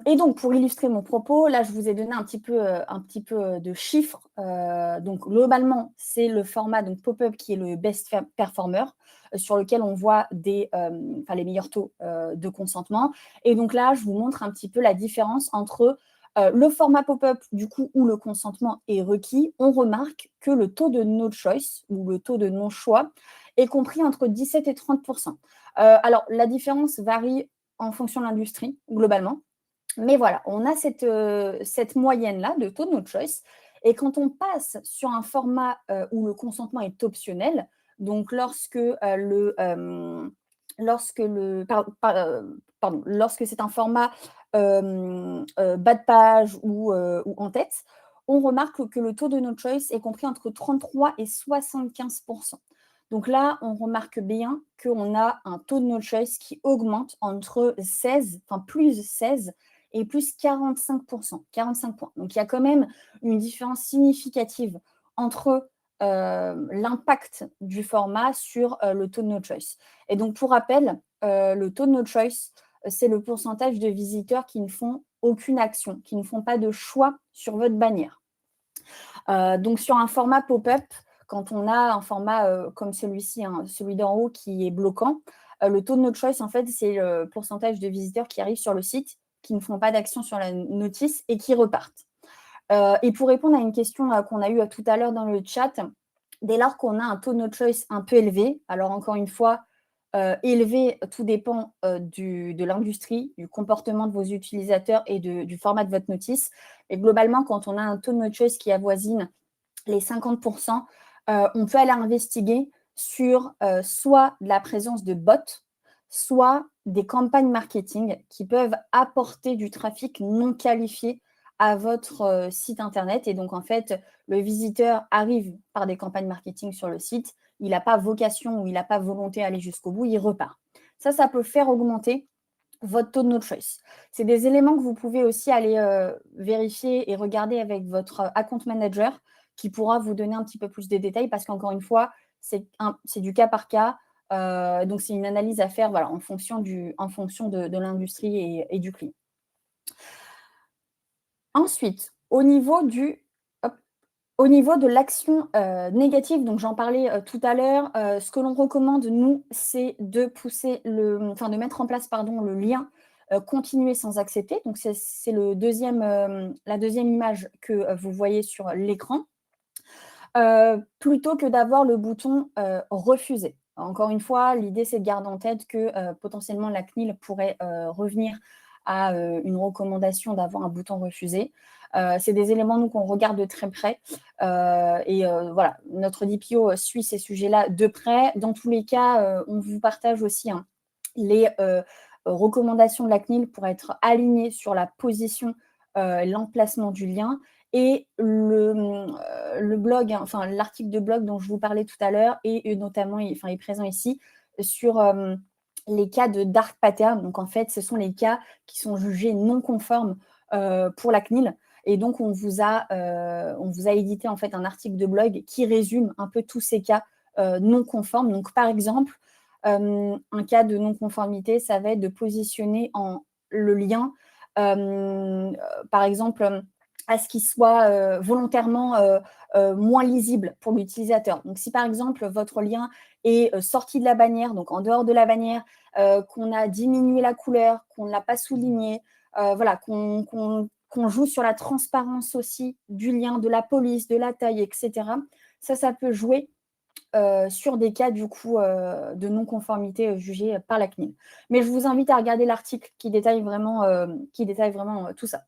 Et donc, pour illustrer mon propos, là, je vous ai donné un petit peu de chiffres. Donc, globalement, c'est le format pop-up qui est le best performer, sur lequel on voit les meilleurs taux de consentement. Et donc là, je vous montre un petit peu la différence entre le format pop-up, du coup, où le consentement est requis. On remarque que le taux de no choice, ou le taux de non-choix, est compris entre 17 et 30%. Alors, la différence varie en fonction de l'industrie, globalement. Mais voilà, on a cette moyenne-là de taux de no choice. Et quand on passe sur un format où le consentement est optionnel, donc lorsque c'est un format bas de page ou en tête, on remarque que le taux de no choice est compris entre 33 et 75%. Donc là, on remarque bien qu'on a un taux de no choice qui augmente entre plus 16 et plus 45%, 45 points. Donc, il y a quand même une différence significative entre l'impact du format sur le taux de no choice. Et donc, pour rappel, le taux de no choice, c'est le pourcentage de visiteurs qui ne font aucune action, qui ne font pas de choix sur votre bannière. Donc, sur un format pop-up, quand on a un format comme celui-ci, celui d'en haut qui est bloquant, le taux de no choice, en fait, c'est le pourcentage de visiteurs qui arrivent sur le site, qui ne font pas d'action sur la notice et qui repartent. Et pour répondre à une question qu'on a eue tout à l'heure dans le chat, dès lors qu'on a un taux de no choice un peu élevé, alors encore une fois, élevé, tout dépend de l'industrie, du comportement de vos utilisateurs et du format de votre notice. Et globalement, quand on a un taux de no choice qui avoisine les 50%, on peut aller investiguer sur soit la présence de bots, soit des campagnes marketing qui peuvent apporter du trafic non qualifié à votre site internet. Et donc, en fait, le visiteur arrive par des campagnes marketing sur le site, il n'a pas vocation ou il n'a pas volonté d'aller jusqu'au bout, il repart. Ça peut faire augmenter votre taux de no choice. C'est des éléments que vous pouvez aussi aller vérifier et regarder avec votre account manager qui pourra vous donner un petit peu plus de détails parce qu'encore une fois, c'est du cas par cas. Donc, c'est une analyse à faire en fonction de l'industrie et du client. Ensuite, au niveau du Au niveau de l'action négative, donc j'en parlais tout à l'heure, ce que l'on recommande, nous, c'est de de mettre en place le lien continuer sans accepter. Donc, c'est la deuxième image que vous voyez sur l'écran, plutôt que d'avoir le bouton refuser. Encore une fois, l'idée, c'est de garder en tête que potentiellement la CNIL pourrait revenir à une recommandation d'avoir un bouton refusé. C'est des éléments, nous, qu'on regarde de très près. Voilà, notre DPO suit ces sujets-là de près. Dans tous les cas, on vous partage aussi les recommandations de la CNIL pour être alignées sur la position, l'emplacement du lien. Et le blog, enfin l'article de blog dont je vous parlais tout à l'heure, et notamment, est présent ici, sur les cas de dark pattern. Donc, en fait, ce sont les cas qui sont jugés non conformes pour la CNIL. Et donc, on vous a édité en fait un article de blog qui résume un peu tous ces cas non conformes. Donc, par exemple, un cas de non-conformité, ça va être de positionner le lien, par exemple, à ce qu'il soit volontairement moins lisible pour l'utilisateur. Donc, si par exemple, votre lien est sorti de la bannière, donc en dehors de la bannière, qu'on a diminué la couleur, qu'on ne l'a pas souligné, voilà, qu'on joue sur la transparence aussi du lien, de la police, de la taille, etc. Ça peut jouer sur des cas du coup de non-conformité jugés par la CNIL. Mais je vous invite à regarder l'article qui détaille vraiment tout ça.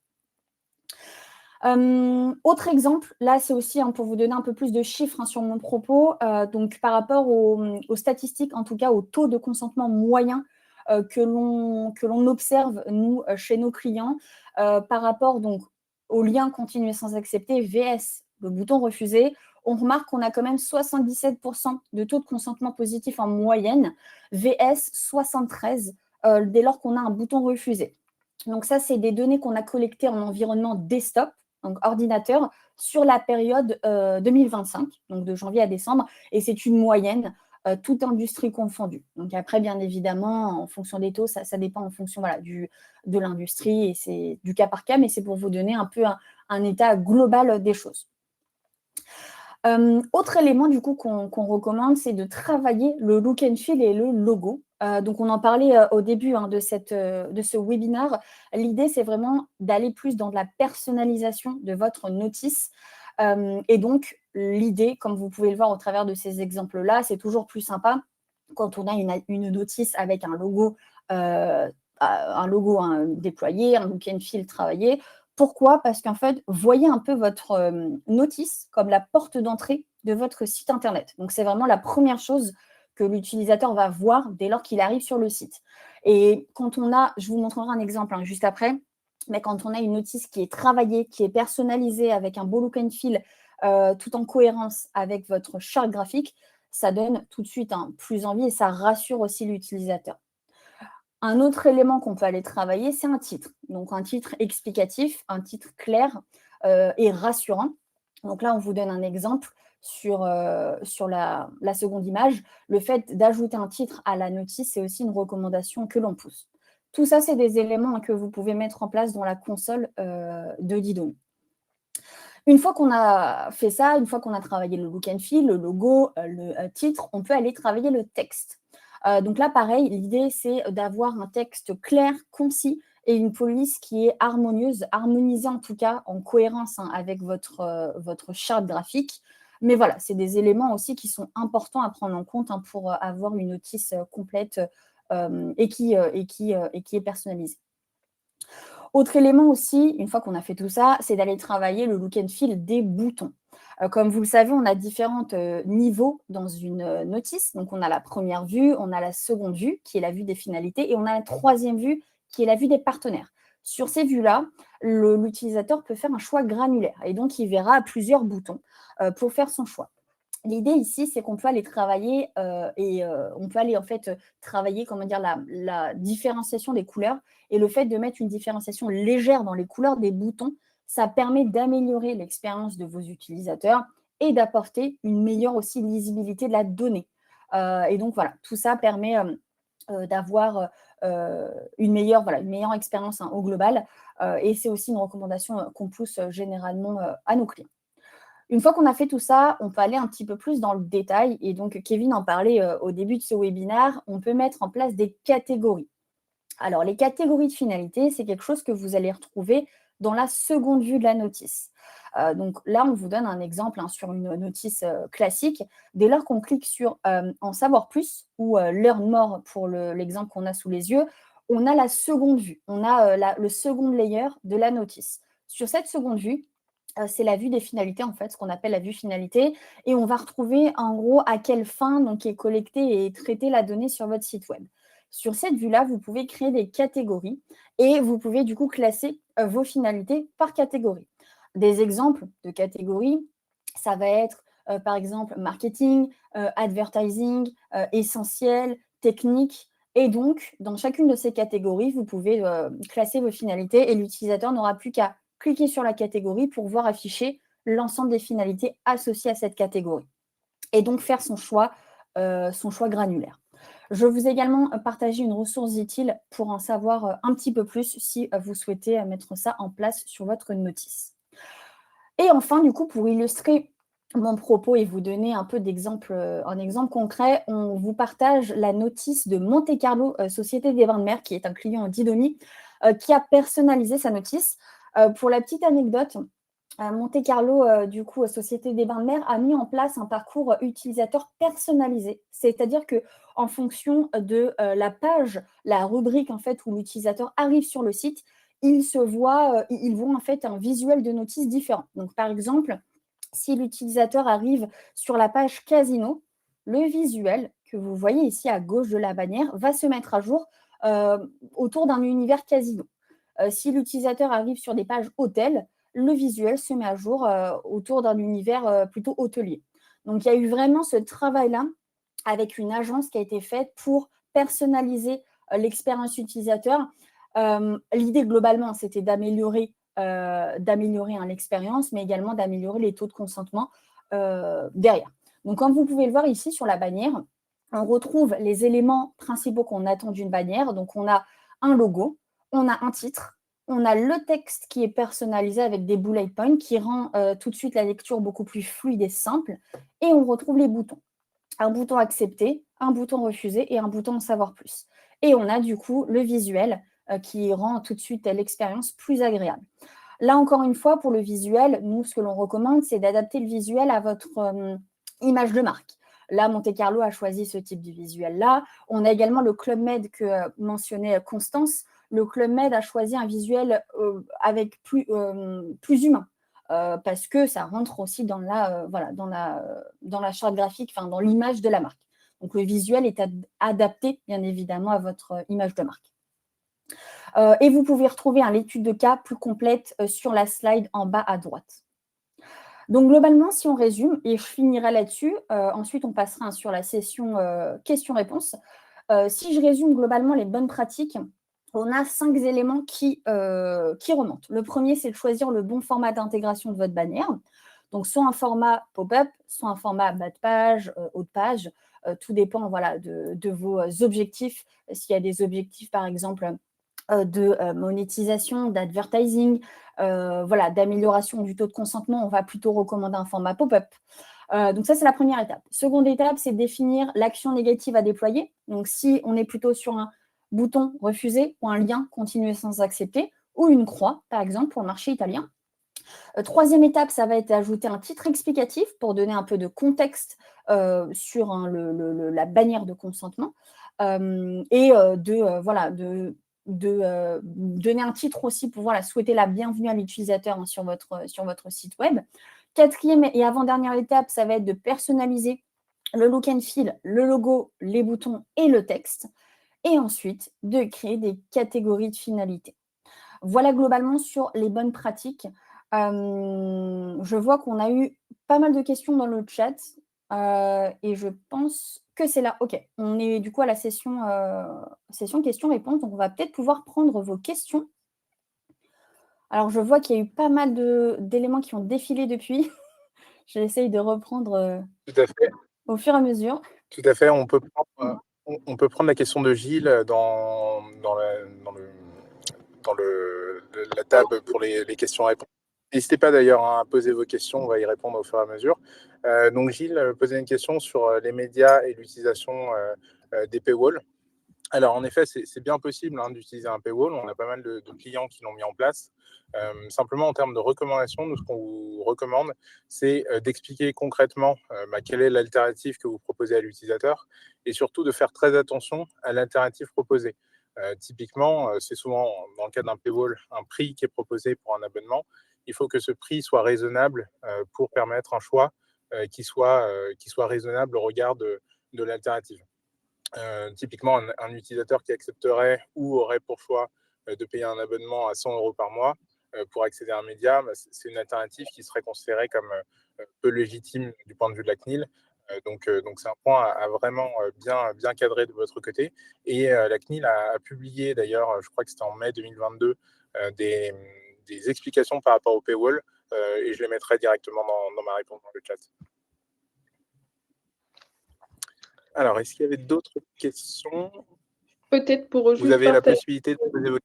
Autre exemple, là c'est aussi pour vous donner un peu plus de chiffres sur mon propos, donc par rapport aux statistiques, en tout cas au taux de consentement moyen que l'on observe, nous, chez nos clients, par rapport donc au lien continuer sans accepter, VS, le bouton refuser, on remarque qu'on a quand même 77% de taux de consentement positif en moyenne, VS 73, dès lors qu'on a un bouton refusé. Donc ça, c'est des données qu'on a collectées en environnement desktop, donc ordinateur, sur la période 2025, donc de janvier à décembre, et c'est une moyenne, toute industrie confondue. Donc après, bien évidemment, en fonction des taux, ça dépend en fonction de l'industrie, et c'est du cas par cas, mais c'est pour vous donner un peu un état global des choses. Autre élément du coup qu'on recommande, c'est de travailler le look and feel et le logo. Donc on en parlait au début de ce webinaire. L'idée, c'est vraiment d'aller plus dans de la personnalisation de votre notice. Et donc l'idée, comme vous pouvez le voir au travers de ces exemples-là, c'est toujours plus sympa quand on a une notice avec un logo déployé, un look and feel travaillé. Pourquoi? Parce qu'en fait, voyez un peu votre notice comme la porte d'entrée de votre site internet. Donc, c'est vraiment la première chose que l'utilisateur va voir dès lors qu'il arrive sur le site. Et quand je vous montrerai un exemple juste après, mais quand on a une notice qui est travaillée, qui est personnalisée avec un beau look and feel, tout en cohérence avec votre charte graphique, ça donne tout de suite plus envie et ça rassure aussi l'utilisateur. Un autre élément qu'on peut aller travailler, c'est un titre. Donc, un titre explicatif, un titre clair et rassurant. Donc là, on vous donne un exemple sur la seconde image. Le fait d'ajouter un titre à la notice, c'est aussi une recommandation que l'on pousse. Tout ça, c'est des éléments que vous pouvez mettre en place dans la console de Didomi. Une fois qu'on a fait ça, une fois qu'on a travaillé le look and feel, le logo, le titre, on peut aller travailler le texte. Donc là, pareil, l'idée, c'est d'avoir un texte clair, concis et une police qui est harmonisée en tout cas, en cohérence avec votre charte graphique. Mais voilà, c'est des éléments aussi qui sont importants à prendre en compte pour avoir une notice complète et qui est personnalisée. Autre élément aussi, une fois qu'on a fait tout ça, c'est d'aller travailler le look and feel des boutons. Comme vous le savez, on a différents niveaux dans une notice. Donc, on a la première vue, on a la seconde vue, qui est la vue des finalités, et on a la troisième vue, qui est la vue des partenaires. Sur ces vues-là, l'utilisateur peut faire un choix granulaire, et donc il verra plusieurs boutons pour faire son choix. L'idée ici, c'est qu'on peut aller travailler on peut aller en fait travailler, la différenciation des couleurs, et le fait de mettre une différenciation légère dans les couleurs des boutons, ça permet d'améliorer l'expérience de vos utilisateurs et d'apporter une meilleure aussi lisibilité de la donnée. Et donc voilà, tout ça permet d'avoir une meilleure expérience au global, et c'est aussi une recommandation qu'on pousse généralement à nos clients. Une fois qu'on a fait tout ça, on peut aller un petit peu plus dans le détail. Et donc, Kevin en parlait au début de ce webinaire. On peut mettre en place des catégories. Alors, les catégories de finalité, c'est quelque chose que vous allez retrouver dans la seconde vue de la notice. Donc là, on vous donne un exemple sur une notice classique. Dès lors qu'on clique sur En savoir plus ou Learn more pour l'exemple qu'on a sous les yeux, on a la seconde vue. On a le second layer de la notice. Sur cette seconde vue, c'est la vue des finalités, en fait, ce qu'on appelle la vue finalité. Et on va retrouver, en gros, à quelle fin donc, est collectée et traitée la donnée sur votre site web. Sur cette vue-là, vous pouvez créer des catégories et vous pouvez du coup classer vos finalités par catégorie. Des exemples de catégories, ça va être par exemple marketing, advertising, essentiel, technique. Et donc, dans chacune de ces catégories, vous pouvez classer vos finalités et l'utilisateur n'aura plus qu'à cliquer sur la catégorie pour voir afficher l'ensemble des finalités associées à cette catégorie et donc faire son choix granulaire. Je vous ai également partagé une ressource utile pour en savoir un petit peu plus si vous souhaitez mettre ça en place sur votre notice. Et enfin, du coup, pour illustrer mon propos et vous donner un peu un exemple concret, on vous partage la notice de Monte Carlo Société des Bains de Mer, qui est un client en Didomi, qui a personnalisé sa notice. Pour la petite anecdote, Monte Carlo, du coup, Société des Bains de Mer, a mis en place un parcours utilisateur personnalisé. C'est-à-dire qu'en fonction de la page, la rubrique en fait, où l'utilisateur arrive sur le site, ils voient en fait un visuel de notice différent. Donc, par exemple, si l'utilisateur arrive sur la page Casino, le visuel que vous voyez ici à gauche de la bannière va se mettre à jour autour d'un univers Casino. Si l'utilisateur arrive sur des pages hôtels, le visuel se met à jour autour d'un univers plutôt hôtelier. Donc, il y a eu vraiment ce travail-là avec une agence qui a été faite pour personnaliser l'expérience utilisateur. L'idée, globalement, c'était d'améliorer l'expérience, mais également d'améliorer les taux de consentement derrière. Donc, comme vous pouvez le voir ici sur la bannière, on retrouve les éléments principaux qu'on attend d'une bannière. Donc, on a un logo, on a un titre, on a le texte qui est personnalisé avec des bullet points qui rend tout de suite la lecture beaucoup plus fluide et simple. Et on retrouve les boutons. Un bouton accepter, un bouton refuser et un bouton en savoir plus. Et on a du coup le visuel qui rend tout de suite l'expérience plus agréable. Là, encore une fois, pour le visuel, nous, ce que l'on recommande, c'est d'adapter le visuel à votre image de marque. Là, Monte Carlo a choisi ce type de visuel-là. On a également le Club Med que mentionnait Constance. Le Club Med a choisi un visuel avec plus humain. Parce que ça rentre aussi dans la charte graphique, dans l'image de la marque. Donc, le visuel est adapté, bien évidemment, à votre image de marque. Et vous pouvez retrouver l'étude de cas plus complète sur la slide en bas à droite. Donc, globalement, si on résume, et je finirai là-dessus, ensuite on passera sur la session questions-réponses. Si je résume globalement les bonnes pratiques, on a 5 éléments qui remontent. Le premier, c'est de choisir le bon format d'intégration de votre bannière. Donc, soit un format pop-up, soit un format bas de page, haut de page. Tout dépend de vos objectifs. S'il y a des objectifs, par exemple, de monétisation, d'advertising, d'amélioration du taux de consentement, on va plutôt recommander un format pop-up. Donc ça, c'est la première étape. Seconde étape, c'est de définir l'action négative à déployer. Donc si on est plutôt sur un bouton refuser ou un lien continuer sans accepter ou une croix, par exemple, pour le marché italien. Troisième étape, ça va être d'ajouter un titre explicatif pour donner un peu de contexte sur la bannière de consentement et de donner un titre aussi pour souhaiter la bienvenue à l'utilisateur sur votre site web. Quatrième et avant-dernière étape, ça va être de personnaliser le look and feel, le logo, les boutons et le texte. Et ensuite, de créer des catégories de finalité. Voilà globalement sur les bonnes pratiques. Je vois qu'on a eu pas mal de questions dans le chat et je pense que c'est là. OK, on est du coup à la session questions-réponses, donc on va peut-être pouvoir prendre vos questions. Alors, je vois qu'il y a eu pas mal d'éléments qui ont défilé depuis. J'essaye de reprendre
Tout à fait.
au fur et à mesure.
Tout à fait. On peut prendre la question de Gilles dans la table pour les questions-réponses. N'hésitez pas d'ailleurs à poser vos questions, on va y répondre au fur et à mesure. Donc Gilles posait une question sur les médias et l'utilisation des paywalls. Alors en effet, c'est bien possible d'utiliser un paywall, on a pas mal de clients qui l'ont mis en place. Simplement en termes de recommandations, nous ce qu'on vous recommande, c'est d'expliquer concrètement quelle est l'alternative que vous proposez à l'utilisateur et surtout de faire très attention à l'alternative proposée. Typiquement, c'est souvent dans le cas d'un paywall un prix qui est proposé pour un abonnement. Il faut que ce prix soit raisonnable pour permettre un choix qui soit raisonnable au regard de l'alternative. Typiquement, un utilisateur qui accepterait ou aurait pour choix de payer un abonnement à 100 € par mois pour accéder à un média, c'est une alternative qui serait considérée comme peu légitime du point de vue de la CNIL. Donc c'est un point à vraiment bien cadrer de votre côté. Et la CNIL a publié d'ailleurs, je crois que c'était en mai 2022, des explications par rapport au paywall et je les mettrai directement dans ma réponse dans le chat. Alors, est-ce qu'il y avait d'autres questions?
Peut-être pour
Vous avez la possibilité de poser vos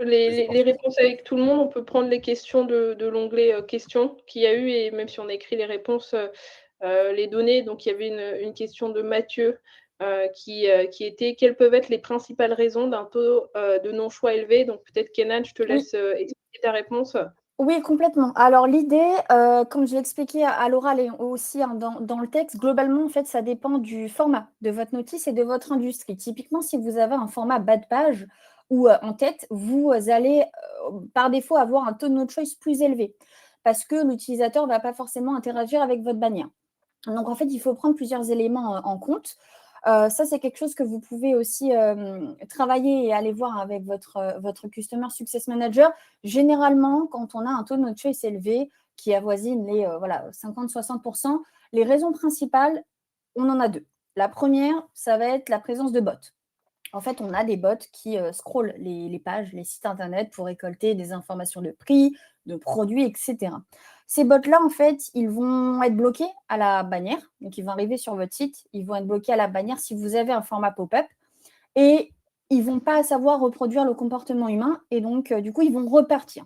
les réponses avec tout le monde. On peut prendre les questions de l'onglet questions qu'il y a eu, et même si on écrit les réponses, les données. Donc il y avait une question de Mathieu qui était: quelles peuvent être les principales raisons d'un taux de non-choix élevé? Donc peut-être Kenan, je te laisse expliquer ta réponse.
Oui, complètement. Alors l'idée, comme je l'ai expliqué à l'oral et aussi dans le texte, globalement, en fait, ça dépend du format de votre notice et de votre industrie. Typiquement, si vous avez un format bas de page ou en tête, vous allez par défaut avoir un taux de no choice plus élevé parce que l'utilisateur ne va pas forcément interagir avec votre bannière. Donc, en fait, il faut prendre plusieurs éléments en compte. Ça, c'est quelque chose que vous pouvez aussi travailler et aller voir avec votre Customer Success Manager. Généralement, quand on a un taux de no choice élevé qui avoisine les 50-60%, les raisons principales, on en a deux. La première, ça va être la présence de bots. En fait, on a des bots qui scrollent les pages, les sites internet pour récolter des informations de prix, de produits, etc. Ces bots-là, en fait, ils vont être bloqués à la bannière. Donc, ils vont arriver sur votre site, ils vont être bloqués à la bannière si vous avez un format pop-up. Et ils ne vont pas savoir reproduire le comportement humain. Et donc, du coup, ils vont repartir.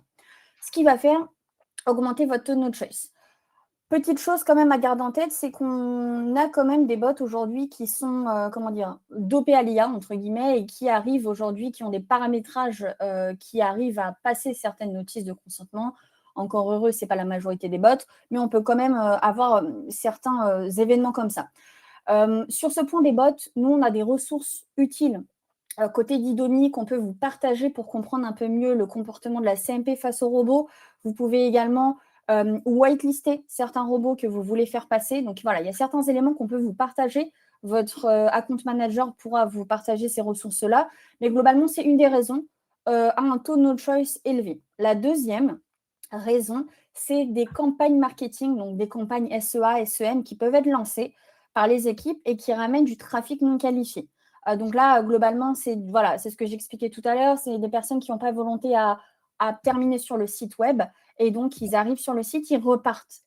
Ce qui va faire augmenter votre taux de no choice. Petite chose quand même à garder en tête, c'est qu'on a quand même des bots aujourd'hui qui sont, dopés à l'IA, entre guillemets, et qui arrivent aujourd'hui, qui ont des paramétrages qui arrivent à passer certaines notices de consentement. Encore heureux, ce n'est pas la majorité des bots, mais on peut quand même avoir certains événements comme ça. Sur ce point des bots, nous, on a des ressources utiles côté d'Idomi qu'on peut vous partager pour comprendre un peu mieux le comportement de la CMP face aux robots. Vous pouvez également whitelister certains robots que vous voulez faire passer. Donc voilà, il y a certains éléments qu'on peut vous partager. Votre account manager pourra vous partager ces ressources-là. Mais globalement, c'est une des raisons à un taux de no choice élevé. La deuxième raison, c'est des campagnes marketing, donc des campagnes SEA, SEM qui peuvent être lancées par les équipes et qui ramènent du trafic non qualifié. Donc là, globalement, c'est ce que j'expliquais tout à l'heure, c'est des personnes qui n'ont pas volonté à terminer sur le site web et donc ils arrivent sur le site, ils repartent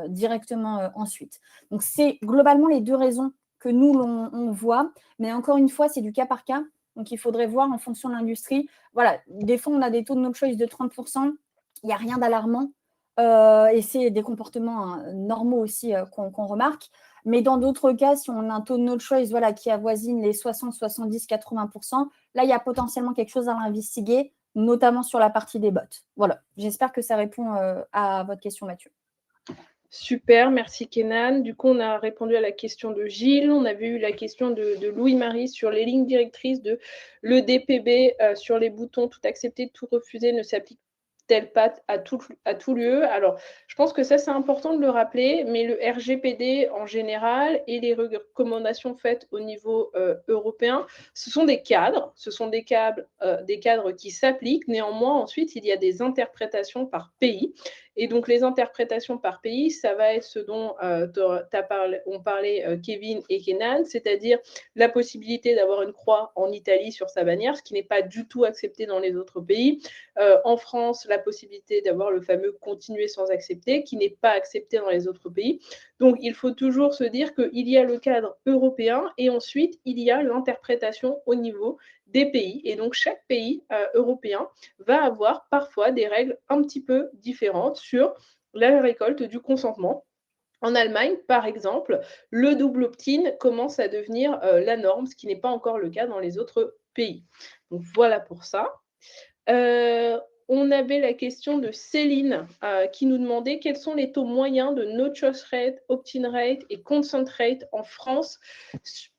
directement ensuite. Donc c'est globalement les deux raisons que nous, on voit, mais encore une fois, c'est du cas par cas, donc il faudrait voir en fonction de l'industrie. Voilà, des fois, on a des taux de no choice de 30%, il n'y a rien d'alarmant et c'est des comportements normaux aussi qu'on remarque. Mais dans d'autres cas, si on a un taux de no choice qui avoisine les 60, 70, 80%, là, il y a potentiellement quelque chose à investiguer, notamment sur la partie des bots. Voilà, j'espère que ça répond à votre question, Mathieu.
Super, merci Kenan. Du coup, on a répondu à la question de Gilles. On avait eu la question de Louis-Marie sur les lignes directrices de l'EDPB, sur les boutons tout accepter, tout refuser ne s'applique telle patte à tout lieu. Alors, je pense que ça, c'est important de le rappeler, mais le RGPD en général et les recommandations faites au niveau européen, ce sont des cadres. Ce sont des cadres qui s'appliquent. Néanmoins, ensuite, il y a des interprétations par pays. Et donc, les interprétations par pays, ça va être ce dont ont parlé Kevin et Kenan, c'est-à-dire la possibilité d'avoir une croix en Italie sur sa bannière, ce qui n'est pas du tout accepté dans les autres pays. En France, la possibilité d'avoir le fameux « continuer sans accepter », qui n'est pas accepté dans les autres pays. Donc, il faut toujours se dire qu'il y a le cadre européen et ensuite, il y a l'interprétation au niveau des pays. Et donc, chaque pays européen va avoir parfois des règles un petit peu différentes sur la récolte du consentement. En Allemagne, par exemple, le double opt-in commence à devenir la norme, ce qui n'est pas encore le cas dans les autres pays. Donc voilà pour ça. On avait la question de Céline qui nous demandait quels sont les taux moyens de no choice rate, opt-in rate et consent rate en France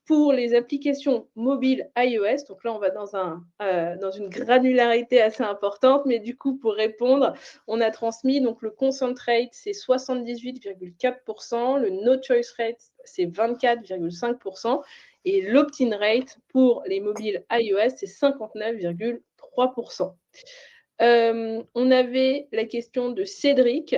pour les applications mobiles iOS. Donc là, on va dans une granularité assez importante, mais du coup, pour répondre, on a transmis donc le consent rate, c'est 78,4%, le no choice rate, c'est 24,5%, et l'opt-in rate pour les mobiles iOS, c'est 59,3%. On avait la question de Cédric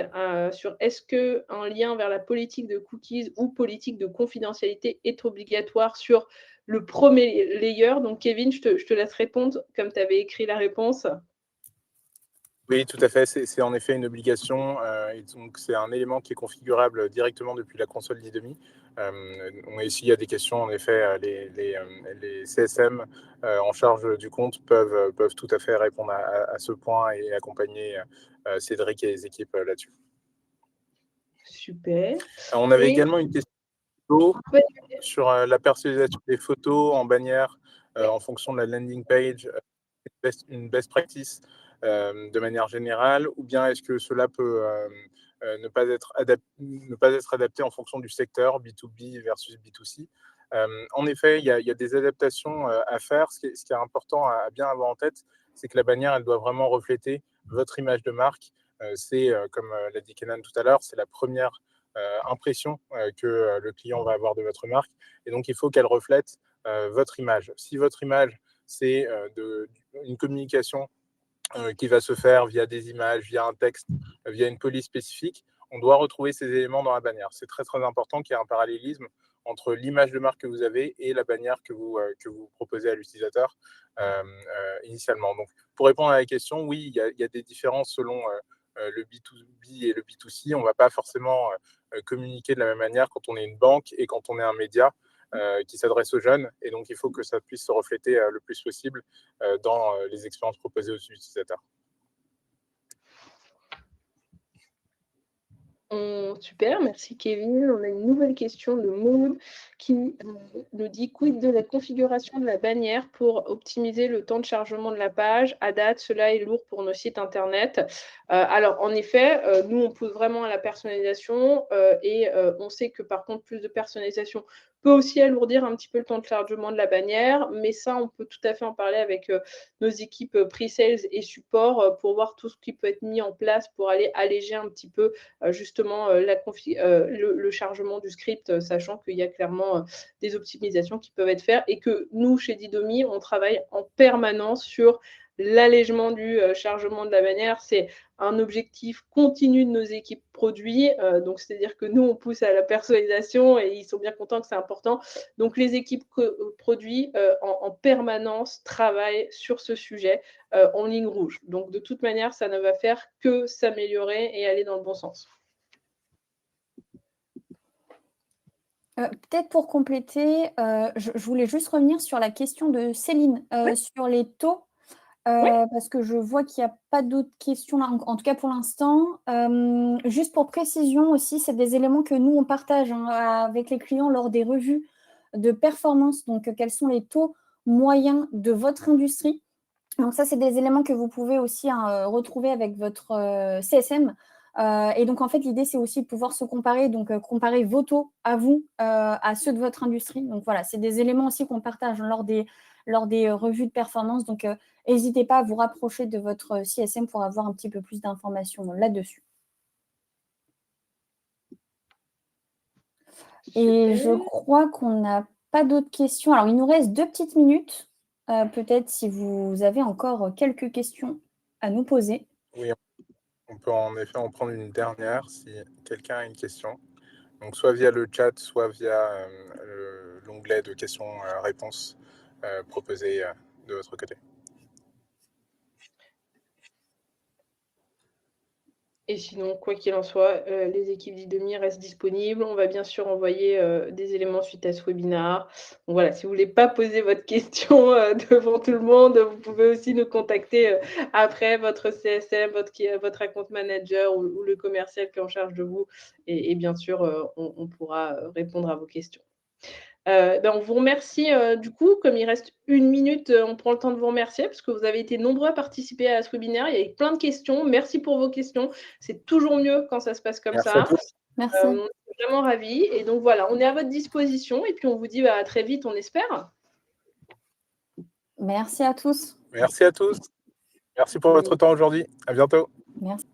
sur est-ce qu'un lien vers la politique de cookies ou politique de confidentialité est obligatoire sur le premier layer. Donc, Kevin, je te laisse répondre comme tu avais écrit la réponse.
Oui, tout à fait. C'est en effet une obligation. Et donc, c'est un élément qui est configurable directement depuis la console d'IDEMI. Ici, il y a des questions. En effet, les CSM en charge du compte peuvent tout à fait répondre à ce point et accompagner Cédric et les équipes là-dessus.
Super.
On avait également une question sur la personnalisation des photos en bannière en fonction de la landing page, une best practice de manière générale, ou bien est-ce que cela peut ne pas être adapté en fonction du secteur B2B versus B2C. En effet, il y a des adaptations à faire. Ce qui est important à bien avoir en tête, c'est que la bannière, elle doit vraiment refléter votre image de marque. C'est, comme l'a dit Kenan tout à l'heure, c'est la première impression que le client va avoir de votre marque. Et donc, il faut qu'elle reflète votre image. Si votre image, c'est une communication qui va se faire via des images, via un texte, via une police spécifique, on doit retrouver ces éléments dans la bannière. C'est très, très important qu'il y ait un parallélisme entre l'image de marque que vous avez et la bannière que vous proposez à l'utilisateur initialement. Donc, pour répondre à la question, oui, il y a des différences selon le B2B et le B2C. On ne va pas forcément communiquer de la même manière quand on est une banque et quand on est un média qui s'adresse aux jeunes. Et donc, il faut que ça puisse se refléter le plus possible dans les expériences proposées aux utilisateurs.
Super, merci Kevin. On a une nouvelle question de Maud qui nous dit quid de la configuration de la bannière pour optimiser le temps de chargement de la page. À date, cela est lourd pour nos sites internet. Alors, en effet, nous, on pousse vraiment à la personnalisation et on sait que par contre, plus de personnalisation peut aussi alourdir un petit peu le temps de chargement de la bannière, mais ça, on peut tout à fait en parler avec nos équipes pre-sales et support pour voir tout ce qui peut être mis en place pour aller alléger un petit peu justement le chargement du script, sachant qu'il y a clairement des optimisations qui peuvent être faites et que nous, chez Didomi, on travaille en permanence sur l'allègement du chargement de la bannière. C'est un objectif continu de nos équipes produits. Donc, c'est-à-dire que nous, on pousse à la personnalisation et ils sont bien contents que c'est important. Donc, les équipes produits en permanence travaillent sur ce sujet en ligne rouge. Donc, de toute manière, ça ne va faire que s'améliorer et aller dans le bon sens.
Peut-être pour compléter, je voulais juste revenir sur la question de Céline,
Oui.
sur les taux.
Oui.
Parce que je vois qu'il n'y a pas d'autres questions là, en tout cas pour l'instant. Juste pour précision aussi, c'est des éléments que nous, on partage avec les clients lors des revues de performance. Donc, quels sont les taux moyens de votre industrie? Donc, ça, c'est des éléments que vous pouvez aussi retrouver avec votre CSM. Et donc, en fait, l'idée, c'est aussi de pouvoir se comparer, donc comparer vos taux à vous, à ceux de votre industrie. Donc, voilà, c'est des éléments aussi qu'on partage lors des revues de performance. Donc, n'hésitez pas à vous rapprocher de votre CSM pour avoir un petit peu plus d'informations là-dessus. Et je crois qu'on n'a pas d'autres questions. Alors, il nous reste 2 petites minutes. Peut-être si vous avez encore quelques questions à nous poser.
Oui, on peut en effet en prendre une dernière si quelqu'un a une question. Donc, soit via le chat, soit via l'onglet de questions-réponses proposé de votre côté.
Et sinon, quoi qu'il en soit, les équipes d'Idomi restent disponibles. On va bien sûr envoyer des éléments suite à ce webinaire. Donc voilà, si vous ne voulez pas poser votre question devant tout le monde, vous pouvez aussi nous contacter après, votre CSM, votre account manager ou le commercial qui est en charge de vous. Et bien sûr, on pourra répondre à vos questions. On vous remercie, du coup, comme il reste 1 minute, on prend le temps de vous remercier parce que vous avez été nombreux à participer à ce webinaire. Il y avait plein de questions. Merci pour vos questions. C'est toujours mieux quand ça se passe comme
Merci à
ça.
tous.
Merci.
On est vraiment ravis et donc voilà, on est à votre disposition et puis on vous dit, à très vite, on espère.
Merci à tous.
Merci à tous. Merci pour votre temps aujourd'hui. À bientôt.
Merci.